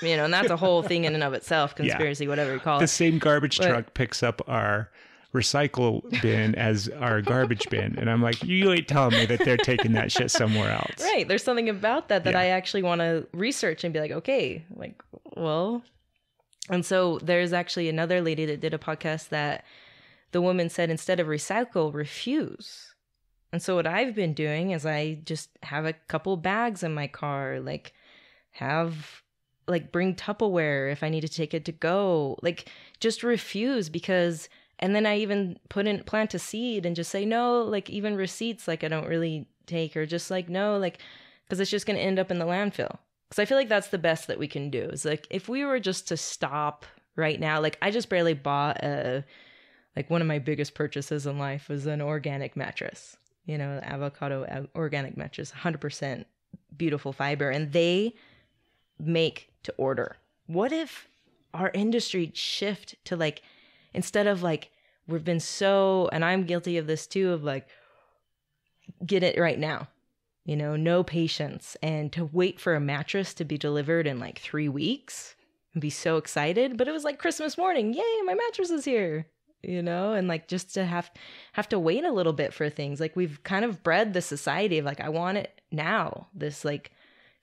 You know, and that's a whole thing in and of itself, conspiracy, whatever you call it. The same garbage truck picks up our recycle bin as our garbage bin. And I'm like, you ain't telling me that they're taking that shit somewhere else. Right. There's something about that I actually want to research and be like, okay, like, well. And so there's actually another lady that did a podcast that the woman said, instead of recycle, refuse. And so what I've been doing is I just have a couple bags in my car, like bring Tupperware if I need to take it to go, like just refuse, because, and then I even plant a seed and just say, no, like even receipts, like I don't really take, or just like, no, like, because it's just going to end up in the landfill. Because I feel like that's the best that we can do, is like, if we were just to stop right now, like I just barely bought like one of my biggest purchases in life was an organic mattress. the avocado organic mattress, 100% beautiful fiber, and they make to order. What if our industry shift to like, instead of like, we've been so, and I'm guilty of this too, of like, get it right now, no patience, and to wait for a mattress to be delivered in like 3 weeks and be so excited. But it was like Christmas morning, yay, my mattress is here, and like just to have to wait a little bit for things. Like we've kind of bred the society of like, I want it now, this like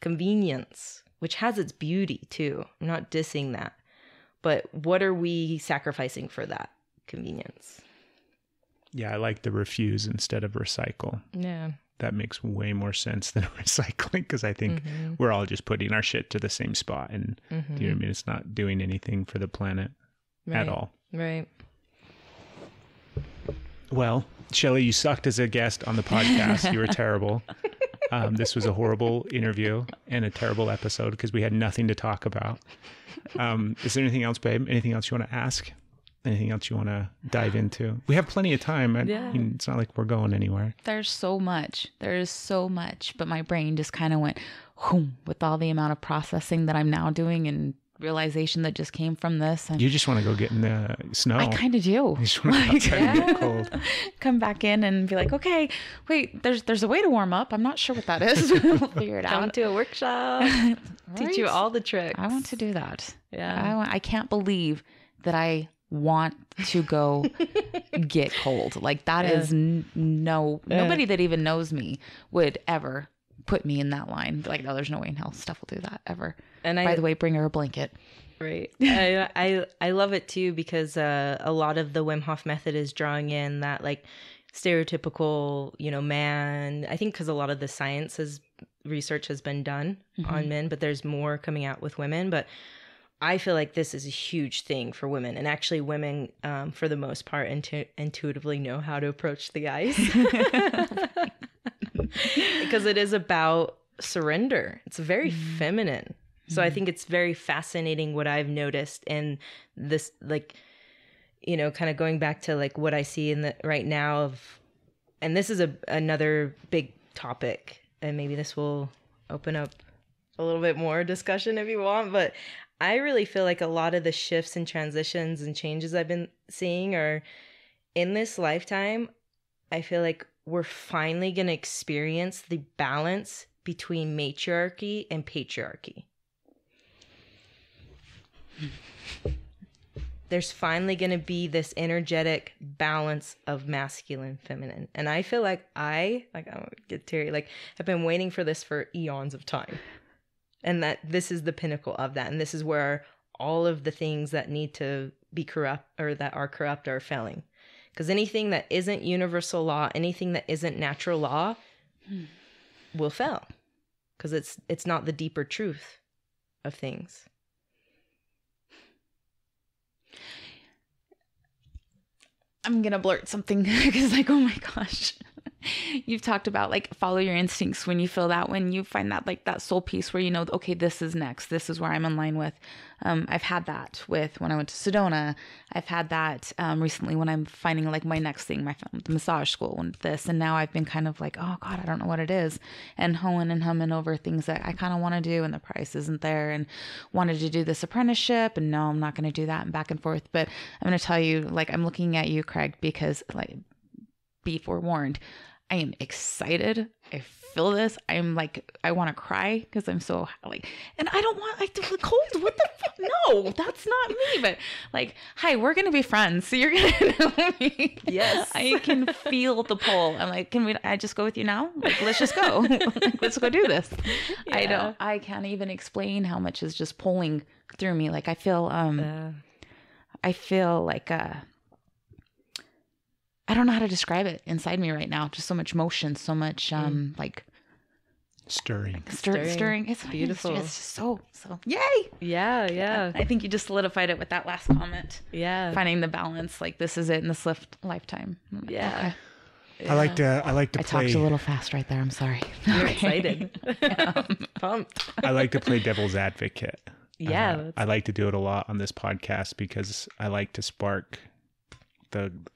convenience, which has its beauty too. I'm not dissing that, but what are we sacrificing for that convenience? Yeah, I like the refuse instead of recycle. Yeah. That makes way more sense than recycling, because I think we're all just putting our shit to the same spot, and do you know what I mean? It's not doing anything for the planet at all. Right. Well, Shelley, you sucked as a guest on the podcast. You were terrible. This was a horrible interview and a terrible episode because we had nothing to talk about. Is there anything else, babe? Anything else you want to ask? Anything else you want to dive into? We have plenty of time. I mean, it's not like we're going anywhere. There's so much. There is so much. But my brain just kind of went whoom, with all the amount of processing that I'm now doing and realization that just came from this. And you just want to go get in the snow. I kind of do. You just want to go outside and get cold. Come back in and be like, okay, wait, there's a way to warm up. I'm not sure what that is. We'll figure it out. Come to a workshop. Teach you all the tricks. I want to do that. Yeah. I can't believe that I want to go get cold. Like that is nobody that even knows me would ever put me in that line. Like, no, there's no way in hell Steph will do that ever. And by the way, bring her a blanket. Right. I love it too, because a lot of the Wim Hof Method is drawing in that like stereotypical, man. I think because a lot of the research has been done on men, but there's more coming out with women. But I feel like this is a huge thing for women, and actually women, for the most part, intuitively know how to approach the guys. Because it is about surrender. It's very feminine. So I think it's very fascinating what I've noticed in this, like, kind of going back to like what I see in the right now of, and this is another big topic, and maybe this will open up a little bit more discussion if you want, but I really feel like a lot of the shifts and transitions and changes I've been seeing are in this lifetime. I feel like we're finally going to experience the balance between matriarchy and patriarchy. There's finally going to be this energetic balance of masculine, feminine. And I feel like I don't get teary, like I've been waiting for this for eons of time. And that this is the pinnacle of that. And this is where all of the things that need to be corrupt or that are corrupt are failing. Because anything that isn't universal law, anything that isn't natural law will fail. Because it's not the deeper truth of things. I'm going to blurt something because like, oh my gosh. You've talked about like follow your instincts when you feel that, when you find that like that soul piece where okay, this is next. This is where I'm in line with. I've had that with when I went to Sedona. I've had that recently when I'm finding like my next thing, the massage school and this. And now I've been kind of like, oh God, I don't know what it is. And hoeing and humming over things that I kind of want to do and the price isn't there, and wanted to do this apprenticeship. And no, I'm not going to do that, and back and forth. But I'm going to tell you, like, I'm looking at you, Craig, because like, be forewarned. I am excited. I feel this. I'm like, I want to cry because I'm so like, and I don't want, I feel cold. What the fuck? No, that's not me. But like, hi, we're going to be friends. So you're going to know me. Yes. I can feel the pull. I'm like, I just go with you now? Like, let's just go. Let's go do this. Yeah. I can't even explain how much is just pulling through me. Like I feel like, I don't know how to describe it inside me right now. Just so much motion, so much like stirring. It's beautiful. It's just so yay. Yeah. I think you just solidified it with that last comment. Yeah. Finding the balance, like this is it in this lifetime. Like, yeah. Okay. I like to I play. talked a little fast right there. I'm sorry. You're excited. Pumped. I like to play devil's advocate. Yeah. I like to do it a lot on this podcast because I like to spark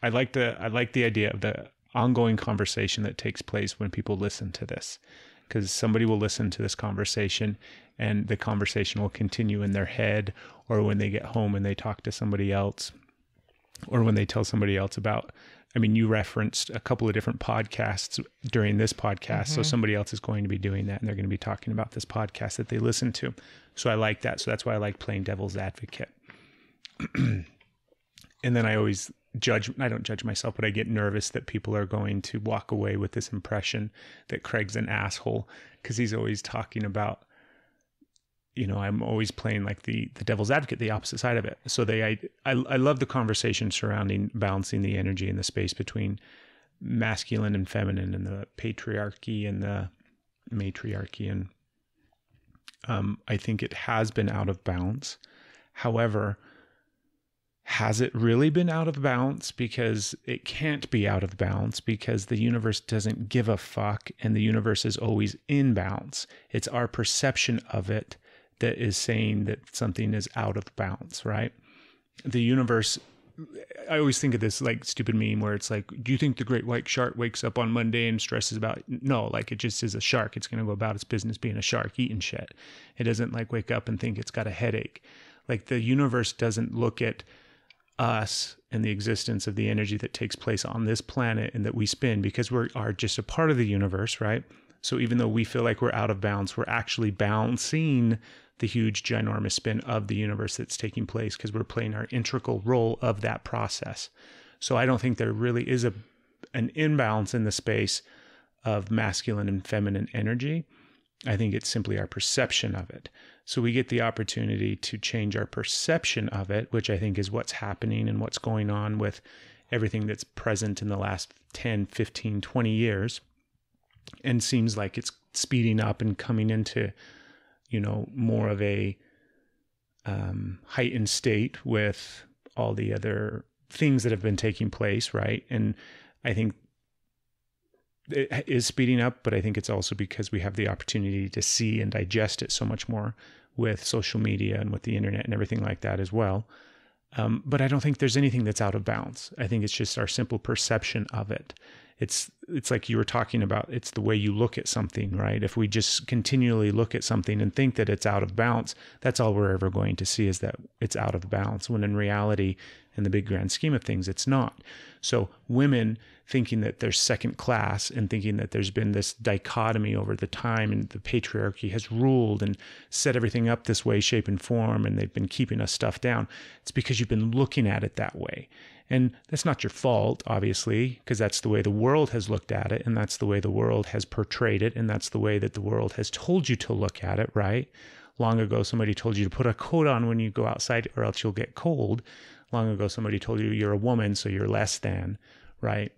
I like the idea of the ongoing conversation that takes place when people listen to this, because somebody will listen to this conversation and the conversation will continue in their head, or when they get home and they talk to somebody else, or when they tell somebody else about, I mean, you referenced a couple of different podcasts during this podcast. So somebody else is going to be doing that, and they're going to be talking about this podcast that they listen to. So I like that. So that's why I like playing devil's advocate. And then I don't judge myself, but I get nervous that people are going to walk away with this impression that Craig's an asshole, because he's always talking about, you know, I'm always playing like the devil's advocate, the opposite side of it. So I love the conversation surrounding balancing the energy and the space between masculine and feminine, and the patriarchy and the matriarchy. And I think it has been out of balance. However, has it really been out of balance? Because it can't be out of balance, because the universe doesn't give a fuck, and the universe is always in balance. It's our perception of it that is saying that something is out of balance, right? The universe, I always think of this like stupid meme where it's like, do you think the great white shark wakes up on Monday and stresses about, no, like it just is a shark. It's going to go about its business being a shark, eating shit. It doesn't like wake up and think it's got a headache. Like the universe doesn't look at us and the existence of the energy that takes place on this planet and that we spin, because we are just a part of the universe, right? So even though we feel like we're out of balance, we're actually balancing the huge, ginormous spin of the universe that's taking place, because we're playing our integral role of that process. So I don't think there really is an imbalance in the space of masculine and feminine energy. I think it's simply our perception of it. So we get the opportunity to change our perception of it, which I think is what's happening and what's going on with everything that's present in the last 10, 15, 20 years. And seems like it's speeding up and coming into, you know, more of a heightened state with all the other things that have been taking place, right? And I think it is speeding up, but I think it's also because we have the opportunity to see and digest it so much more with social media and with the internet and everything like that as well. But I don't think there's anything that's out of balance. I think it's just our simple perception of it. It's like you were talking about, it's the way you look at something, right? If we just continually look at something and think that it's out of balance, that's all we're ever going to see, is that it's out of balance, when in reality, in the big grand scheme of things, it's not. So women thinking that they're second class and thinking that there's been this dichotomy over the time, and the patriarchy has ruled and set everything up this way, shape, and form, and they've been keeping us stuff down. It's because you've been looking at it that way. And that's not your fault, obviously, because that's the way the world has looked at it, and that's the way the world has portrayed it, and that's the way that the world has told you to look at it, right? Long ago, somebody told you to put a coat on when you go outside, or else you'll get cold. Long ago, somebody told you you're a woman, so you're less than, right?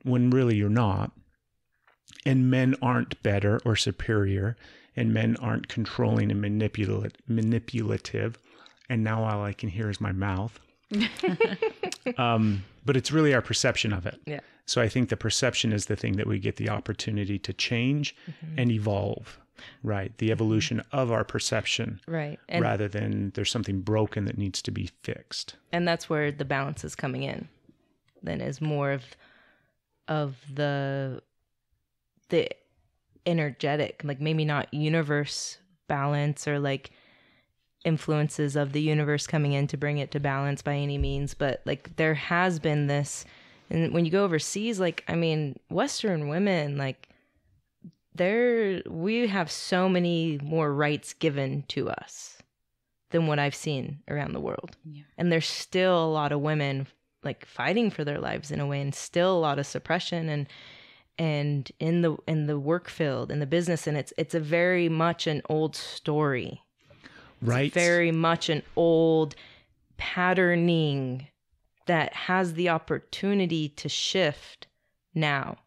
When really you're not. And men aren't better or superior, and men aren't controlling and manipulative. And now all I can hear is my mouth. But it's really our perception of it. Yeah. So I think the perception is the thing that we get the opportunity to change and evolve, right? The evolution of our perception, right? And rather than there's something broken that needs to be fixed. And that's where the balance is coming in. Then is more of the energetic, like maybe not universe balance or like influences of the universe coming in to bring it to balance by any means, but like there has been this. And when you go overseas, like, I mean, Western women, like we have so many more rights given to us than what I've seen around the world. Yeah. And there's still a lot of women like fighting for their lives in a way, and still a lot of suppression and in the work field, in the business, and it's a very much an old story. Right. It's very much an old patterning that has the opportunity to shift now.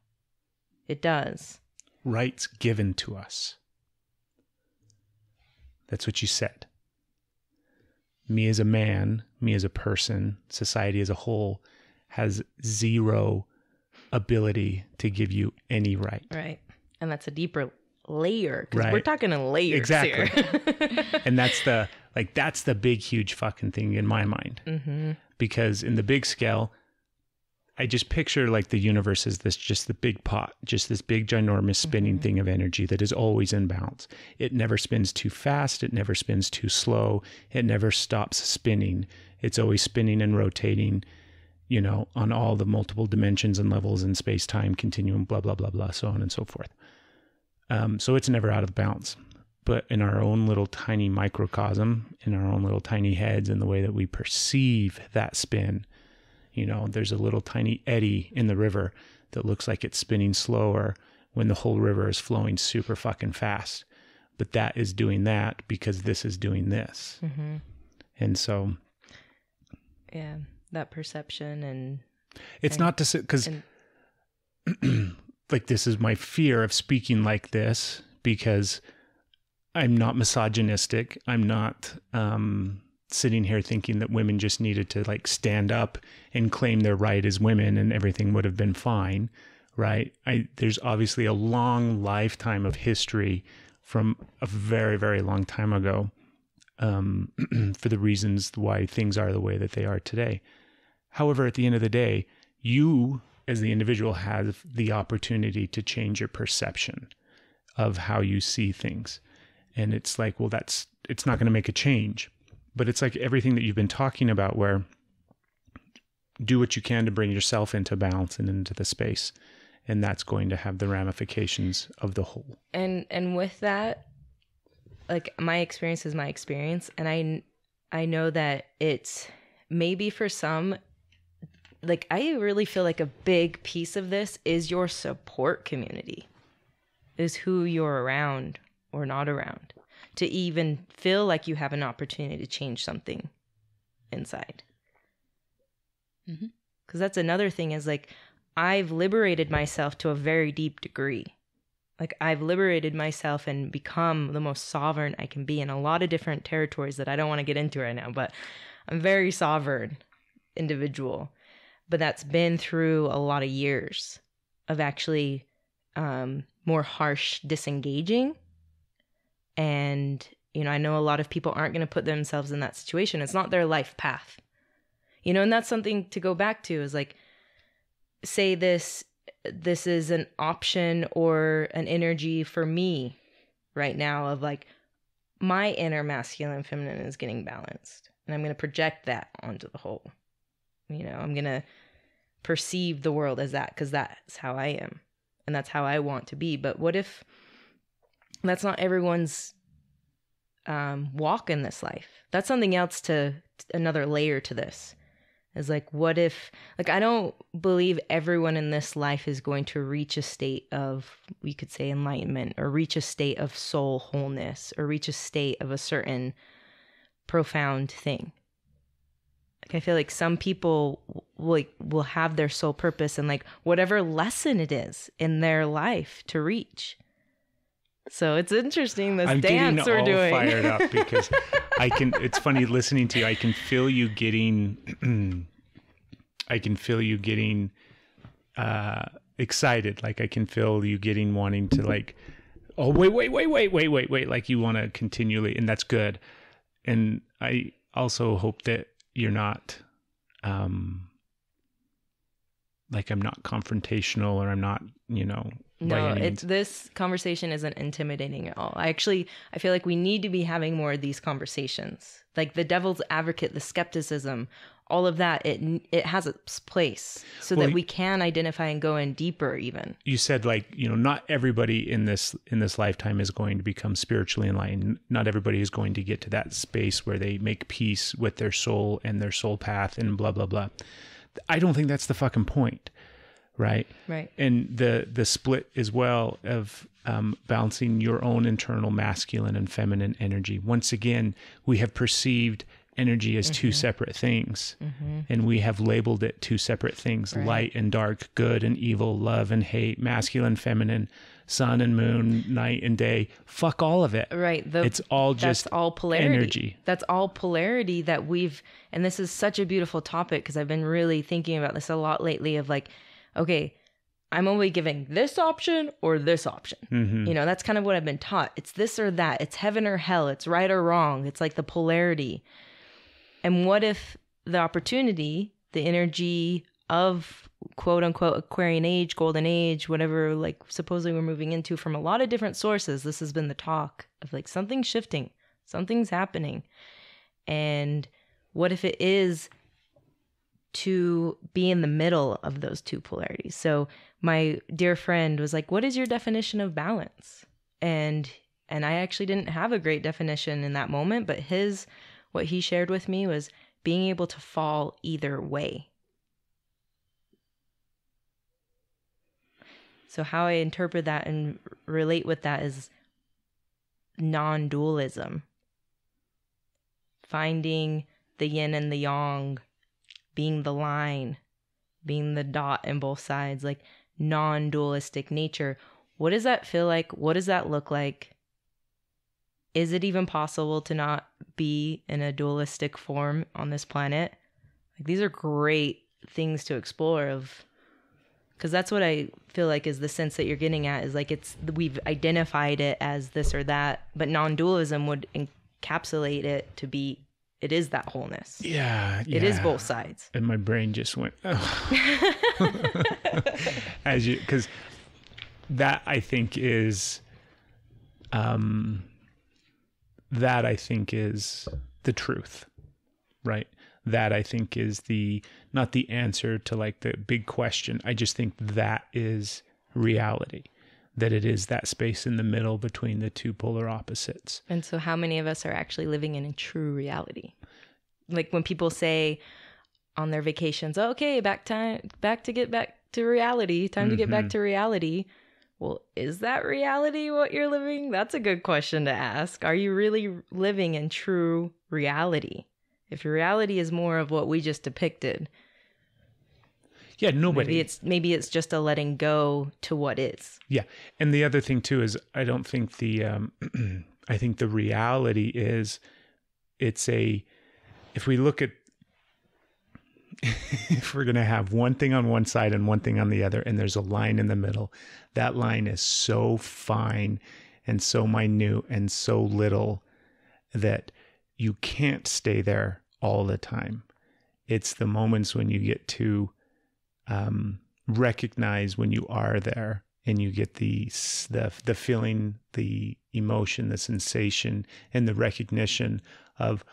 It does. Rights given to us. That's what you said. Me as a man, me as a person, society as a whole has zero ability to give you any right. Right. And that's a deeper layer, because we're talking in layers. Exactly. Here. And that's the big, huge fucking thing in my mind. Mm-hmm. Because in the big scale, I just picture like the universe as just the big pot, just this big ginormous spinning thing of energy that is always in balance. It never spins too fast. It never spins too slow. It never stops spinning. It's always spinning and rotating, on all the multiple dimensions and levels in space, time, continuum, blah, blah, blah, blah, so on and so forth. So it's never out of bounds. But in our own little tiny microcosm, in our own little tiny heads, and the way that we perceive that spin, there's a little tiny eddy in the river that looks like it's spinning slower when the whole river is flowing super fucking fast. But that is doing that because this is doing this. Mm-hmm. And so... yeah, that perception and... It's not to say... Because like this is my fear of speaking like this because I'm not misogynistic. I'm not... sitting here thinking that women just needed to like stand up and claim their right as women and everything would have been fine, right? There's obviously a long lifetime of history from a very, very long time ago for the reasons why things are the way that they are today. However, at the end of the day, you as the individual have the opportunity to change your perception of how you see things. And it's like, well, it's not going to make a change. But it's like everything that you've been talking about where do what you can to bring yourself into balance and into the space. And that's going to have the ramifications of the whole. And with that, like my experience is my experience. And I know that it's maybe for some, like I really feel like a big piece of this is your support community, is who you're around or not around, to even feel like you have an opportunity to change something inside. Because that's another thing is like, I've liberated myself to a very deep degree. Like I've liberated myself and become the most sovereign I can be in a lot of different territories that I don't want to get into right now, but I'm very sovereign individual. But that's been through a lot of years of actually more harsh disengaging. And, I know a lot of people aren't going to put themselves in that situation. It's not their life path, and that's something to go back to is like, say this is an option or an energy for me right now of like my inner masculine and feminine is getting balanced and I'm going to project that onto the whole, I'm going to perceive the world as that because that's how I am and that's how I want to be. But what if that's not everyone's walk in this life? That's something else to another layer to this. Is like, what if, like, I don't believe everyone in this life is going to reach a state of, we could say, enlightenment, or reach a state of soul wholeness, or reach a state of a certain profound thing. Like, I feel like some people will have their soul purpose and like whatever lesson it is in their life to reach. So it's interesting this dance we're doing. I'm getting all fired up because it's funny listening to you. I can feel you getting excited. Like I can feel you getting wanting to like, oh, wait. Like you want to continually, and that's good. And I also hope that you're not, like I'm not confrontational or I'm not, No, this conversation isn't intimidating at all. I feel like we need to be having more of these conversations. Like the devil's advocate, the skepticism, all of that, it has its place so that we can identify and go in deeper even. You said like, not everybody in this lifetime is going to become spiritually enlightened. Not everybody is going to get to that space where they make peace with their soul and their soul path and blah, blah, blah. I don't think that's the fucking point. Right. And the split as well of balancing your own internal masculine and feminine energy. Once again, we have perceived energy as two separate things, and we have labeled it two separate things: light and dark, good and evil, love and hate, masculine, feminine, sun and moon, night and day. Fuck all of it. Right. It's all just all polarity. Energy. That's all polarity that and this is such a beautiful topic because I've been really thinking about this a lot lately of like, okay, I'm only giving this option or this option. That's kind of what I've been taught. It's this or that. It's heaven or hell. It's right or wrong. It's like the polarity. And what if the opportunity, the energy of quote unquote Aquarian age, golden age, whatever, like supposedly we're moving into from a lot of different sources. This has been the talk of like something's shifting, something's happening. And what if it is to be in the middle of those two polarities? So my dear friend was like, what is your definition of balance? And I actually didn't have a great definition in that moment, but what he shared with me was being able to fall either way. So how I interpret that and relate with that is non-dualism. Finding the yin and the yang, being the line, being the dot in both sides, like non-dualistic nature. What does that feel like? What does that look like? Is it even possible to not be in a dualistic form on this planet? Like, these are great things to explore, because that's what I feel like is the sense that you're getting at, is like we've identified it as this or that, but non-dualism would encapsulate it to be, it is that wholeness. Yeah. It is both sides. And my brain just went, oh. Because that I think is, the truth, right? That I think is not the answer to like the big question. I just think that is reality, that it is that space in the middle between the two polar opposites. And so how many of us are actually living in a true reality? Like when people say on their vacations, oh, okay, time to get back to reality. Well, is that reality what you're living? That's a good question to ask. Are you really living in true reality? If your reality is more of what we just depicted, yeah, nobody. Maybe it's just a letting go to what is. Yeah, and the other thing too is I don't think I think the reality is if we look at if we're going to have one thing on one side and one thing on the other, and there's a line in the middle, that line is so fine and so minute and so little that you can't stay there all the time. It's the moments when you get to recognize when you are there, and you get the feeling, the emotion, the sensation, and the recognition of,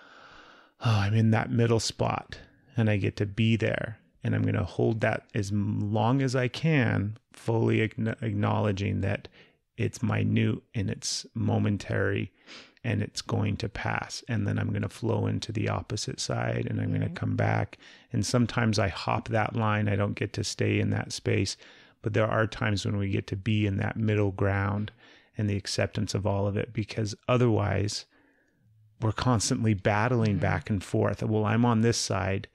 oh, I'm in that middle spot. And I get to be there, and I'm going to hold that as long as I can, fully acknowledging that it's minute and it's momentary and it's going to pass. And then I'm going to flow into the opposite side, and I'm going to come back. And sometimes I hop that line. I don't get to stay in that space, but there are times when we get to be in that middle ground and the acceptance of all of it, because otherwise we're constantly battling back and forth. Well, I'm on this side,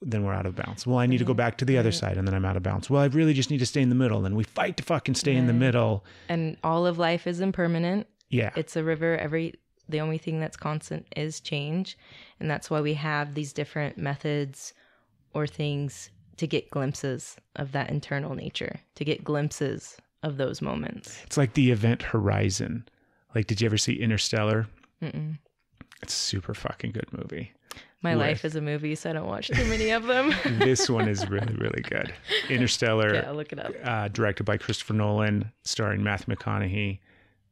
then we're out of bounds. Well, I need to go back to the other side, and then I'm out of bounds. Well, I really just need to stay in the middle, and we fight to fucking stay in the middle. And all of life is impermanent. Yeah. It's a river. The only thing that's constant is change. And that's why we have these different methods or things to get glimpses of that internal nature, to get glimpses of those moments. It's like the event horizon. Like, did you ever see Interstellar? Mm-mm. It's a super fucking good movie. My life is a movie, so I don't watch too many of them. This one is really, really good. Interstellar. Yeah, look it up. Directed by Christopher Nolan, starring Matthew McConaughey.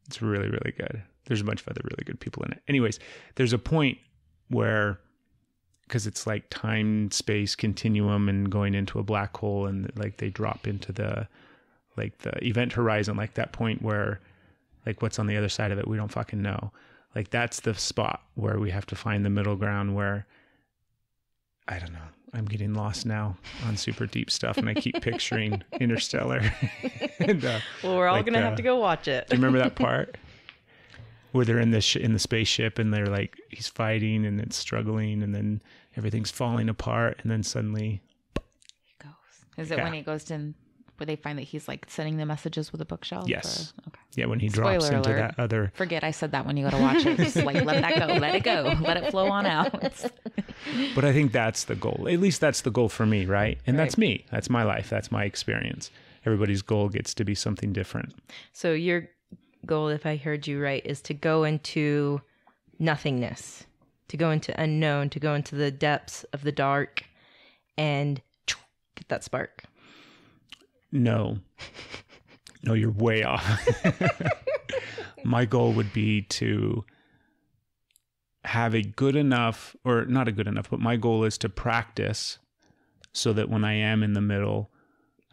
It's really, really good. There's a bunch of other really good people in it. Anyways, there's a point where, because it's like time, space, continuum, and going into a black hole, and like they drop into the event horizon, like that point where, like, what's on the other side of it, we don't fucking know. Like, that's the spot where we have to find the middle ground where, I don't know, I'm getting lost now on super deep stuff, and I keep picturing Interstellar. And, well, we're all going to have to go watch it. Do you remember that part where they're in the spaceship, and they're like, he's fighting and it's struggling, and then everything's falling apart, and then suddenly he goes. Is it when he goes to where they find that he's like sending the messages with a bookshelf? Yes. Or, okay. Yeah, when he drops Spoiler into alert. that other. Forget I said that when you go to watch it. Just like let that go. Let it go. Let it flow on out. But I think that's the goal. At least that's the goal for me, right? And that's me. That's my life. That's my experience. Everybody's goal gets to be something different. So your goal, if I heard you right, is to go into nothingness, to go into unknown, to go into the depths of the dark, and get that spark? No, you're way off. My goal would be to have a good enough, or not a good enough, but my goal is to practice so that when I am in the middle,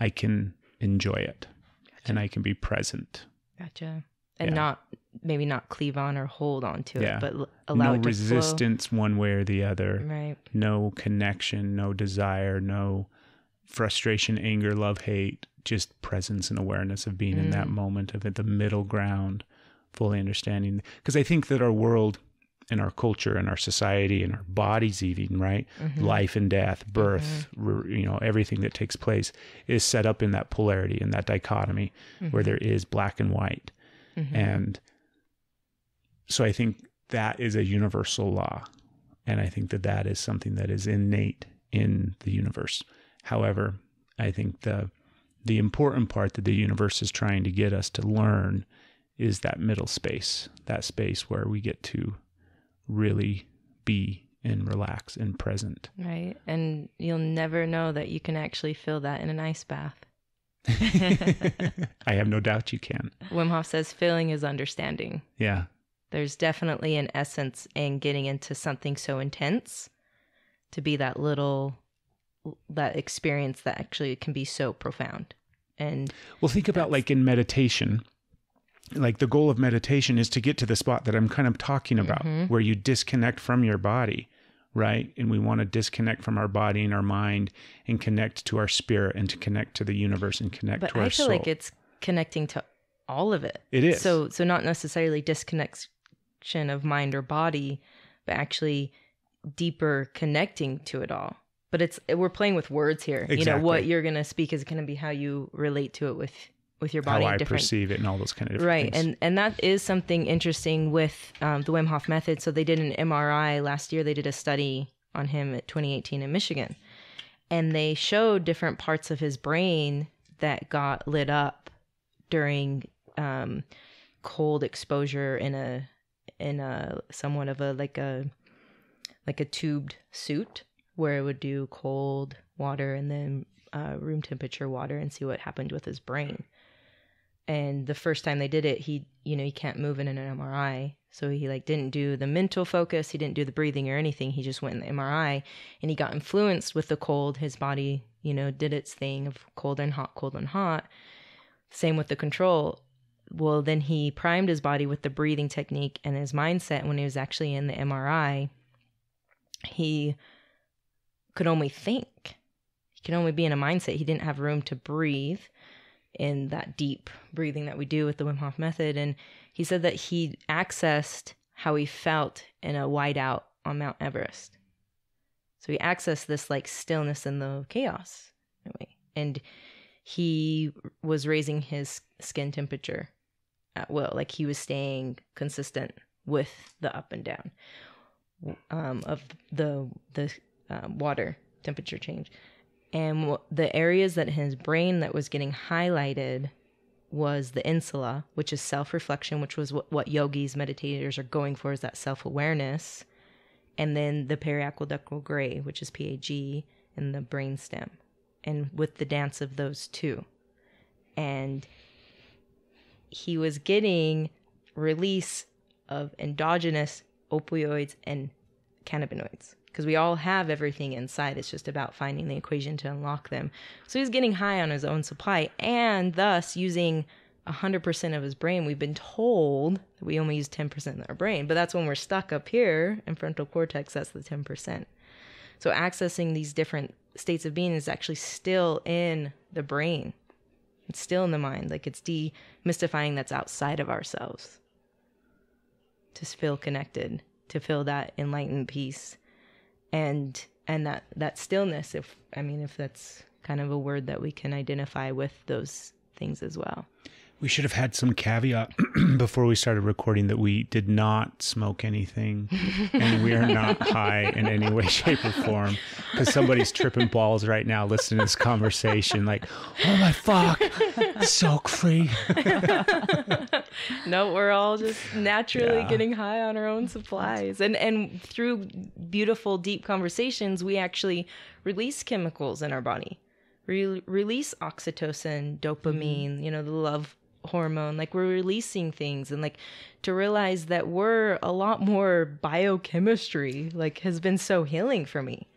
I can enjoy it. Gotcha. And I can be present. Gotcha. And maybe not cleave on or hold on to it, but allow it to no resistance flow. One way or the other. Right. No connection, no desire, no frustration, anger, love, hate, just presence and awareness of being in that moment of the middle ground, fully understanding. Because I think that our world and our culture and our society and our bodies even, right? Life and death, birth, everything that takes place is set up in that polarity and that dichotomy where there is black and white. And so I think that is a universal law. And I think that that is something that is innate in the universe. However, I think the important part that the universe is trying to get us to learn is that middle space, that space where we get to really be and relax and present. Right. And you'll never know that you can actually feel that in an ice bath. I have no doubt you can. Wim Hof says feeling is understanding. Yeah. There's definitely an essence in getting into something so intense to be that experience that actually can be so profound. And well, think about like in meditation, like the goal of meditation is to get to the spot that I'm kind of talking about, where you disconnect from your body, right? And we want to disconnect from our body and our mind and connect to our spirit and to connect to the universe and connect to our soul. But I feel like it's connecting to all of it. It is. So not necessarily disconnection of mind or body, but actually deeper connecting to it all. But we're playing with words here. Exactly. What you're going to speak is going to be how you relate to it with your body. How I perceive it and all those kind of different things. Right. And that is something interesting with the Wim Hof Method. So they did an MRI last year. They did a study on him at 2018 in Michigan. And they showed different parts of his brain that got lit up during cold exposure in a somewhat of like a tubed suit, where it would do cold water and then room temperature water and see what happened with his brain. And the first time they did it, he can't move in an MRI. So he didn't do the mental focus. He didn't do the breathing or anything. He just went in the MRI and he got influenced with the cold. His body, did its thing of cold and hot, cold and hot. Same with the control. Well, then he primed his body with the breathing technique and his mindset. When he was actually in the MRI, he could only think. He could only be in a mindset. He didn't have room to breathe in that deep breathing that we do with the Wim Hof Method. And he said that he accessed how he felt in a whiteout on Mount Everest. So he accessed this stillness in the chaos. And he was raising his skin temperature at will. He was staying consistent with the up and down of the water temperature change. And the areas that his brain that was getting highlighted was the insula, which is self-reflection, which was what yogis, meditators are going for, is that self-awareness. And then the periaqueductal gray, which is PAG, and the brainstem. And with the dance of those two. And he was getting release of endogenous opioids and cannabinoids. Because we all have everything inside. It's just about finding the equation to unlock them. So he's getting high on his own supply and thus using 100% of his brain. We've been told that we only use 10% of our brain, but that's when we're stuck up here in frontal cortex. That's the 10%. So accessing these different states of being is actually still in the brain. It's still in the mind. It's demystifying that's outside of ourselves. To feel connected, to feel that enlightened peace. And that stillness, if that's kind of a word that we can identify with those things as well. We should have had some caveat before we started recording that we did not smoke anything and we are not high in any way, shape, or form. Because somebody's tripping balls right now listening to this conversation oh my fuck, soak free. No, we're all just naturally getting high on our own supplies. And through beautiful, deep conversations, we actually release chemicals in our body. release oxytocin, dopamine, you know, the love hormone. Like, we're releasing things, and like to realize that we're a lot more biochemistry, like, has been so healing for me.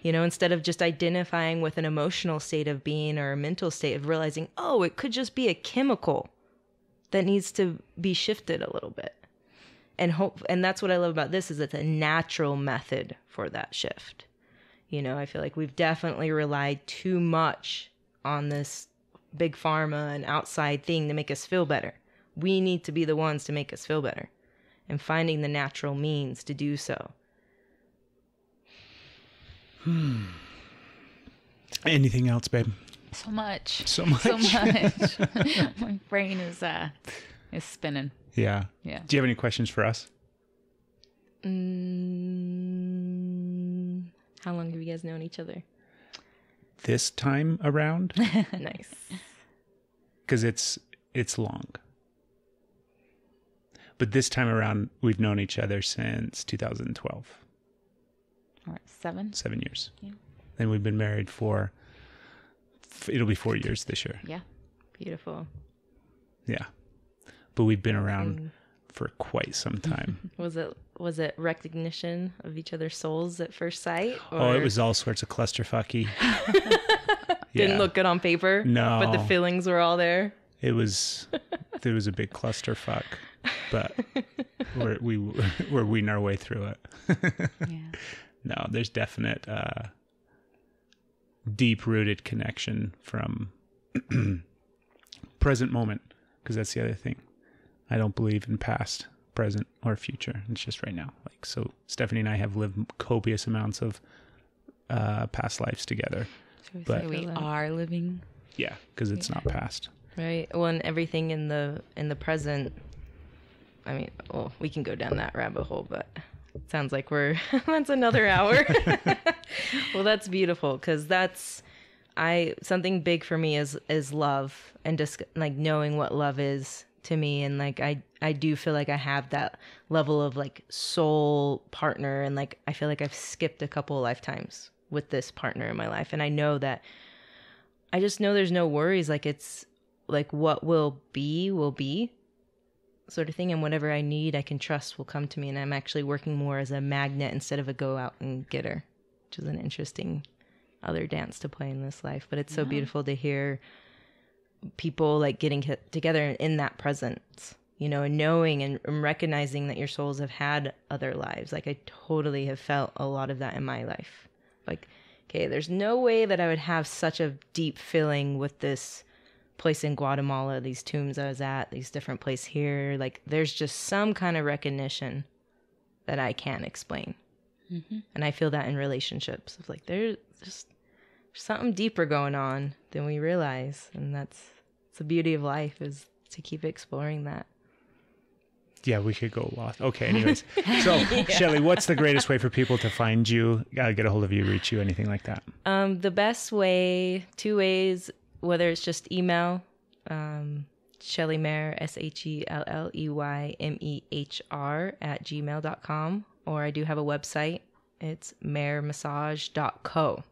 You know, instead of just identifying with an emotional state of being or a mental state, of realizing, oh, it could just be a chemical that needs to be shifted a little bit. And that's what I love about this, is it's a natural method for that shift. You know, I feel like we've definitely relied too much on this big pharma and outside thing to make us feel better. We need to be the ones to make us feel better, and finding the natural means to do so. Anything else, babe? So much. So much. My brain is spinning. Yeah. Yeah. Do you have any questions for us? How long have you guys known each other? This time around? Nice. Because it's long. But this time around, we've known each other since 2012. All right, 7. 7 years. Yeah. And we've been married for, it'll be 4 years this year. Yeah. Beautiful. Yeah. But we've been around for quite some time. Was it recognition of each other's souls at first sight? Or Oh, it was all sorts of clusterfucky. didn't look good on paper? No. But the feelings were all there? There was a big clusterfuck, but we're weeding our way through it. Yeah. No, there's definite deep-rooted connection from present moment, because that's the other thing. I don't believe in past, present, or future. It's just right now. Like, so Stephanie and I have lived copious amounts of past lives together. Should we But- say we are living? Yeah, because it's not past. Right. Well, and everything in the present. I mean, well, we can go down that rabbit hole, but it sounds like that's another hour. Well, that's beautiful, because that's something big for me is love, and just like knowing what love is to me, and like I do feel like I have that level of like soul partner, and like I feel like I've skipped a couple of lifetimes with this partner in my life, and I know that I just know there's no worries, like it's like what will be sort of thing, and whatever I need I can trust will come to me, and I'm actually working more as a magnet instead of a go out and getter, which is an interesting other dance to play in this life. But it's so beautiful to hear people like getting together in that presence, you know, and knowing and recognizing that your souls have had other lives. Like, I totally have felt a lot of that in my life. Like, okay, there's no way that I would have such a deep feeling with this place in Guatemala, these tombs I was at, these different places here. Like, there's just some kind of recognition that I can't explain. Mm-hmm. And I feel that in relationships. It's like there's just something deeper going on than we realize. And it's the beauty of life, is to keep exploring that. Yeah, we could go lost. Okay, anyways. So, Shelley, what's the greatest way for people to find you, get a hold of you, reach you, anything like that? The best way, 2 ways, whether it's just email, Shelley Mehr, SHELLEYMEHR @gmail.com, or I do have a website. It's mehrmassage.co.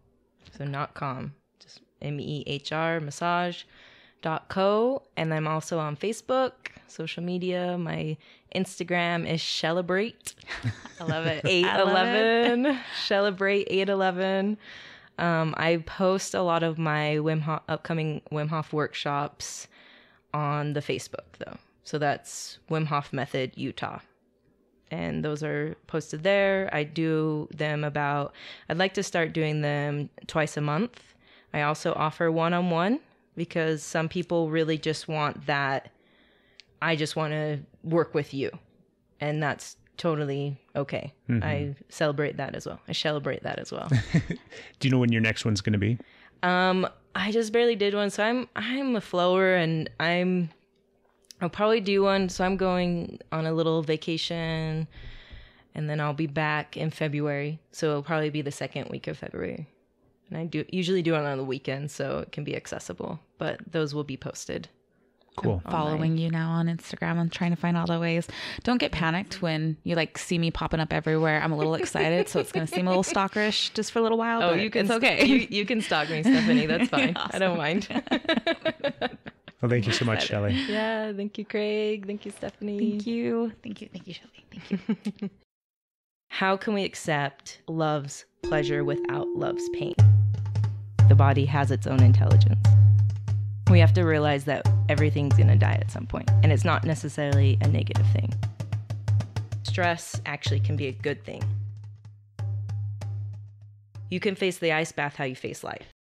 So not com, just MEHR massage.co. And I'm also on Facebook, social media. My Instagram is Celebrate. I love it. 811. Celebrate 811. I post a lot of my upcoming Wim Hof workshops on the Facebook, though. So that's Wim Hof Method, Utah. And those are posted there. I do them I'd like to start doing them twice a month. I also offer one-on-one, because some people really just want that. I just want to work with you. And that's totally okay. Mm-hmm. I celebrate that as well. Do you know when your next one's going to be? I just barely did one. So I'm a flower, and I'll probably do one. So I'm going on a little vacation, and then I'll be back in February. So it'll probably be the second week of February. And I usually do it on the weekend, so it can be accessible. But those will be posted. Cool. Following you now on Instagram. I'm trying to find all the ways. Don't get panicked when you like see me popping up everywhere. I'm a little excited, so it's going to seem a little stalkerish just for a little while. Oh, but you can. it's okay. You can stalk me, Stephanie. That's fine. Awesome. I don't mind. Well, thank you so much, Shelley. Yeah. Thank you, Craig. Thank you, Stephanie. Thank you. Thank you. Thank you, Shelley. Thank you. How can we accept love's pleasure without love's pain? The body has its own intelligence. We have to realize that everything's going to die at some point, and it's not necessarily a negative thing. Stress actually can be a good thing. You can face the ice bath how you face life.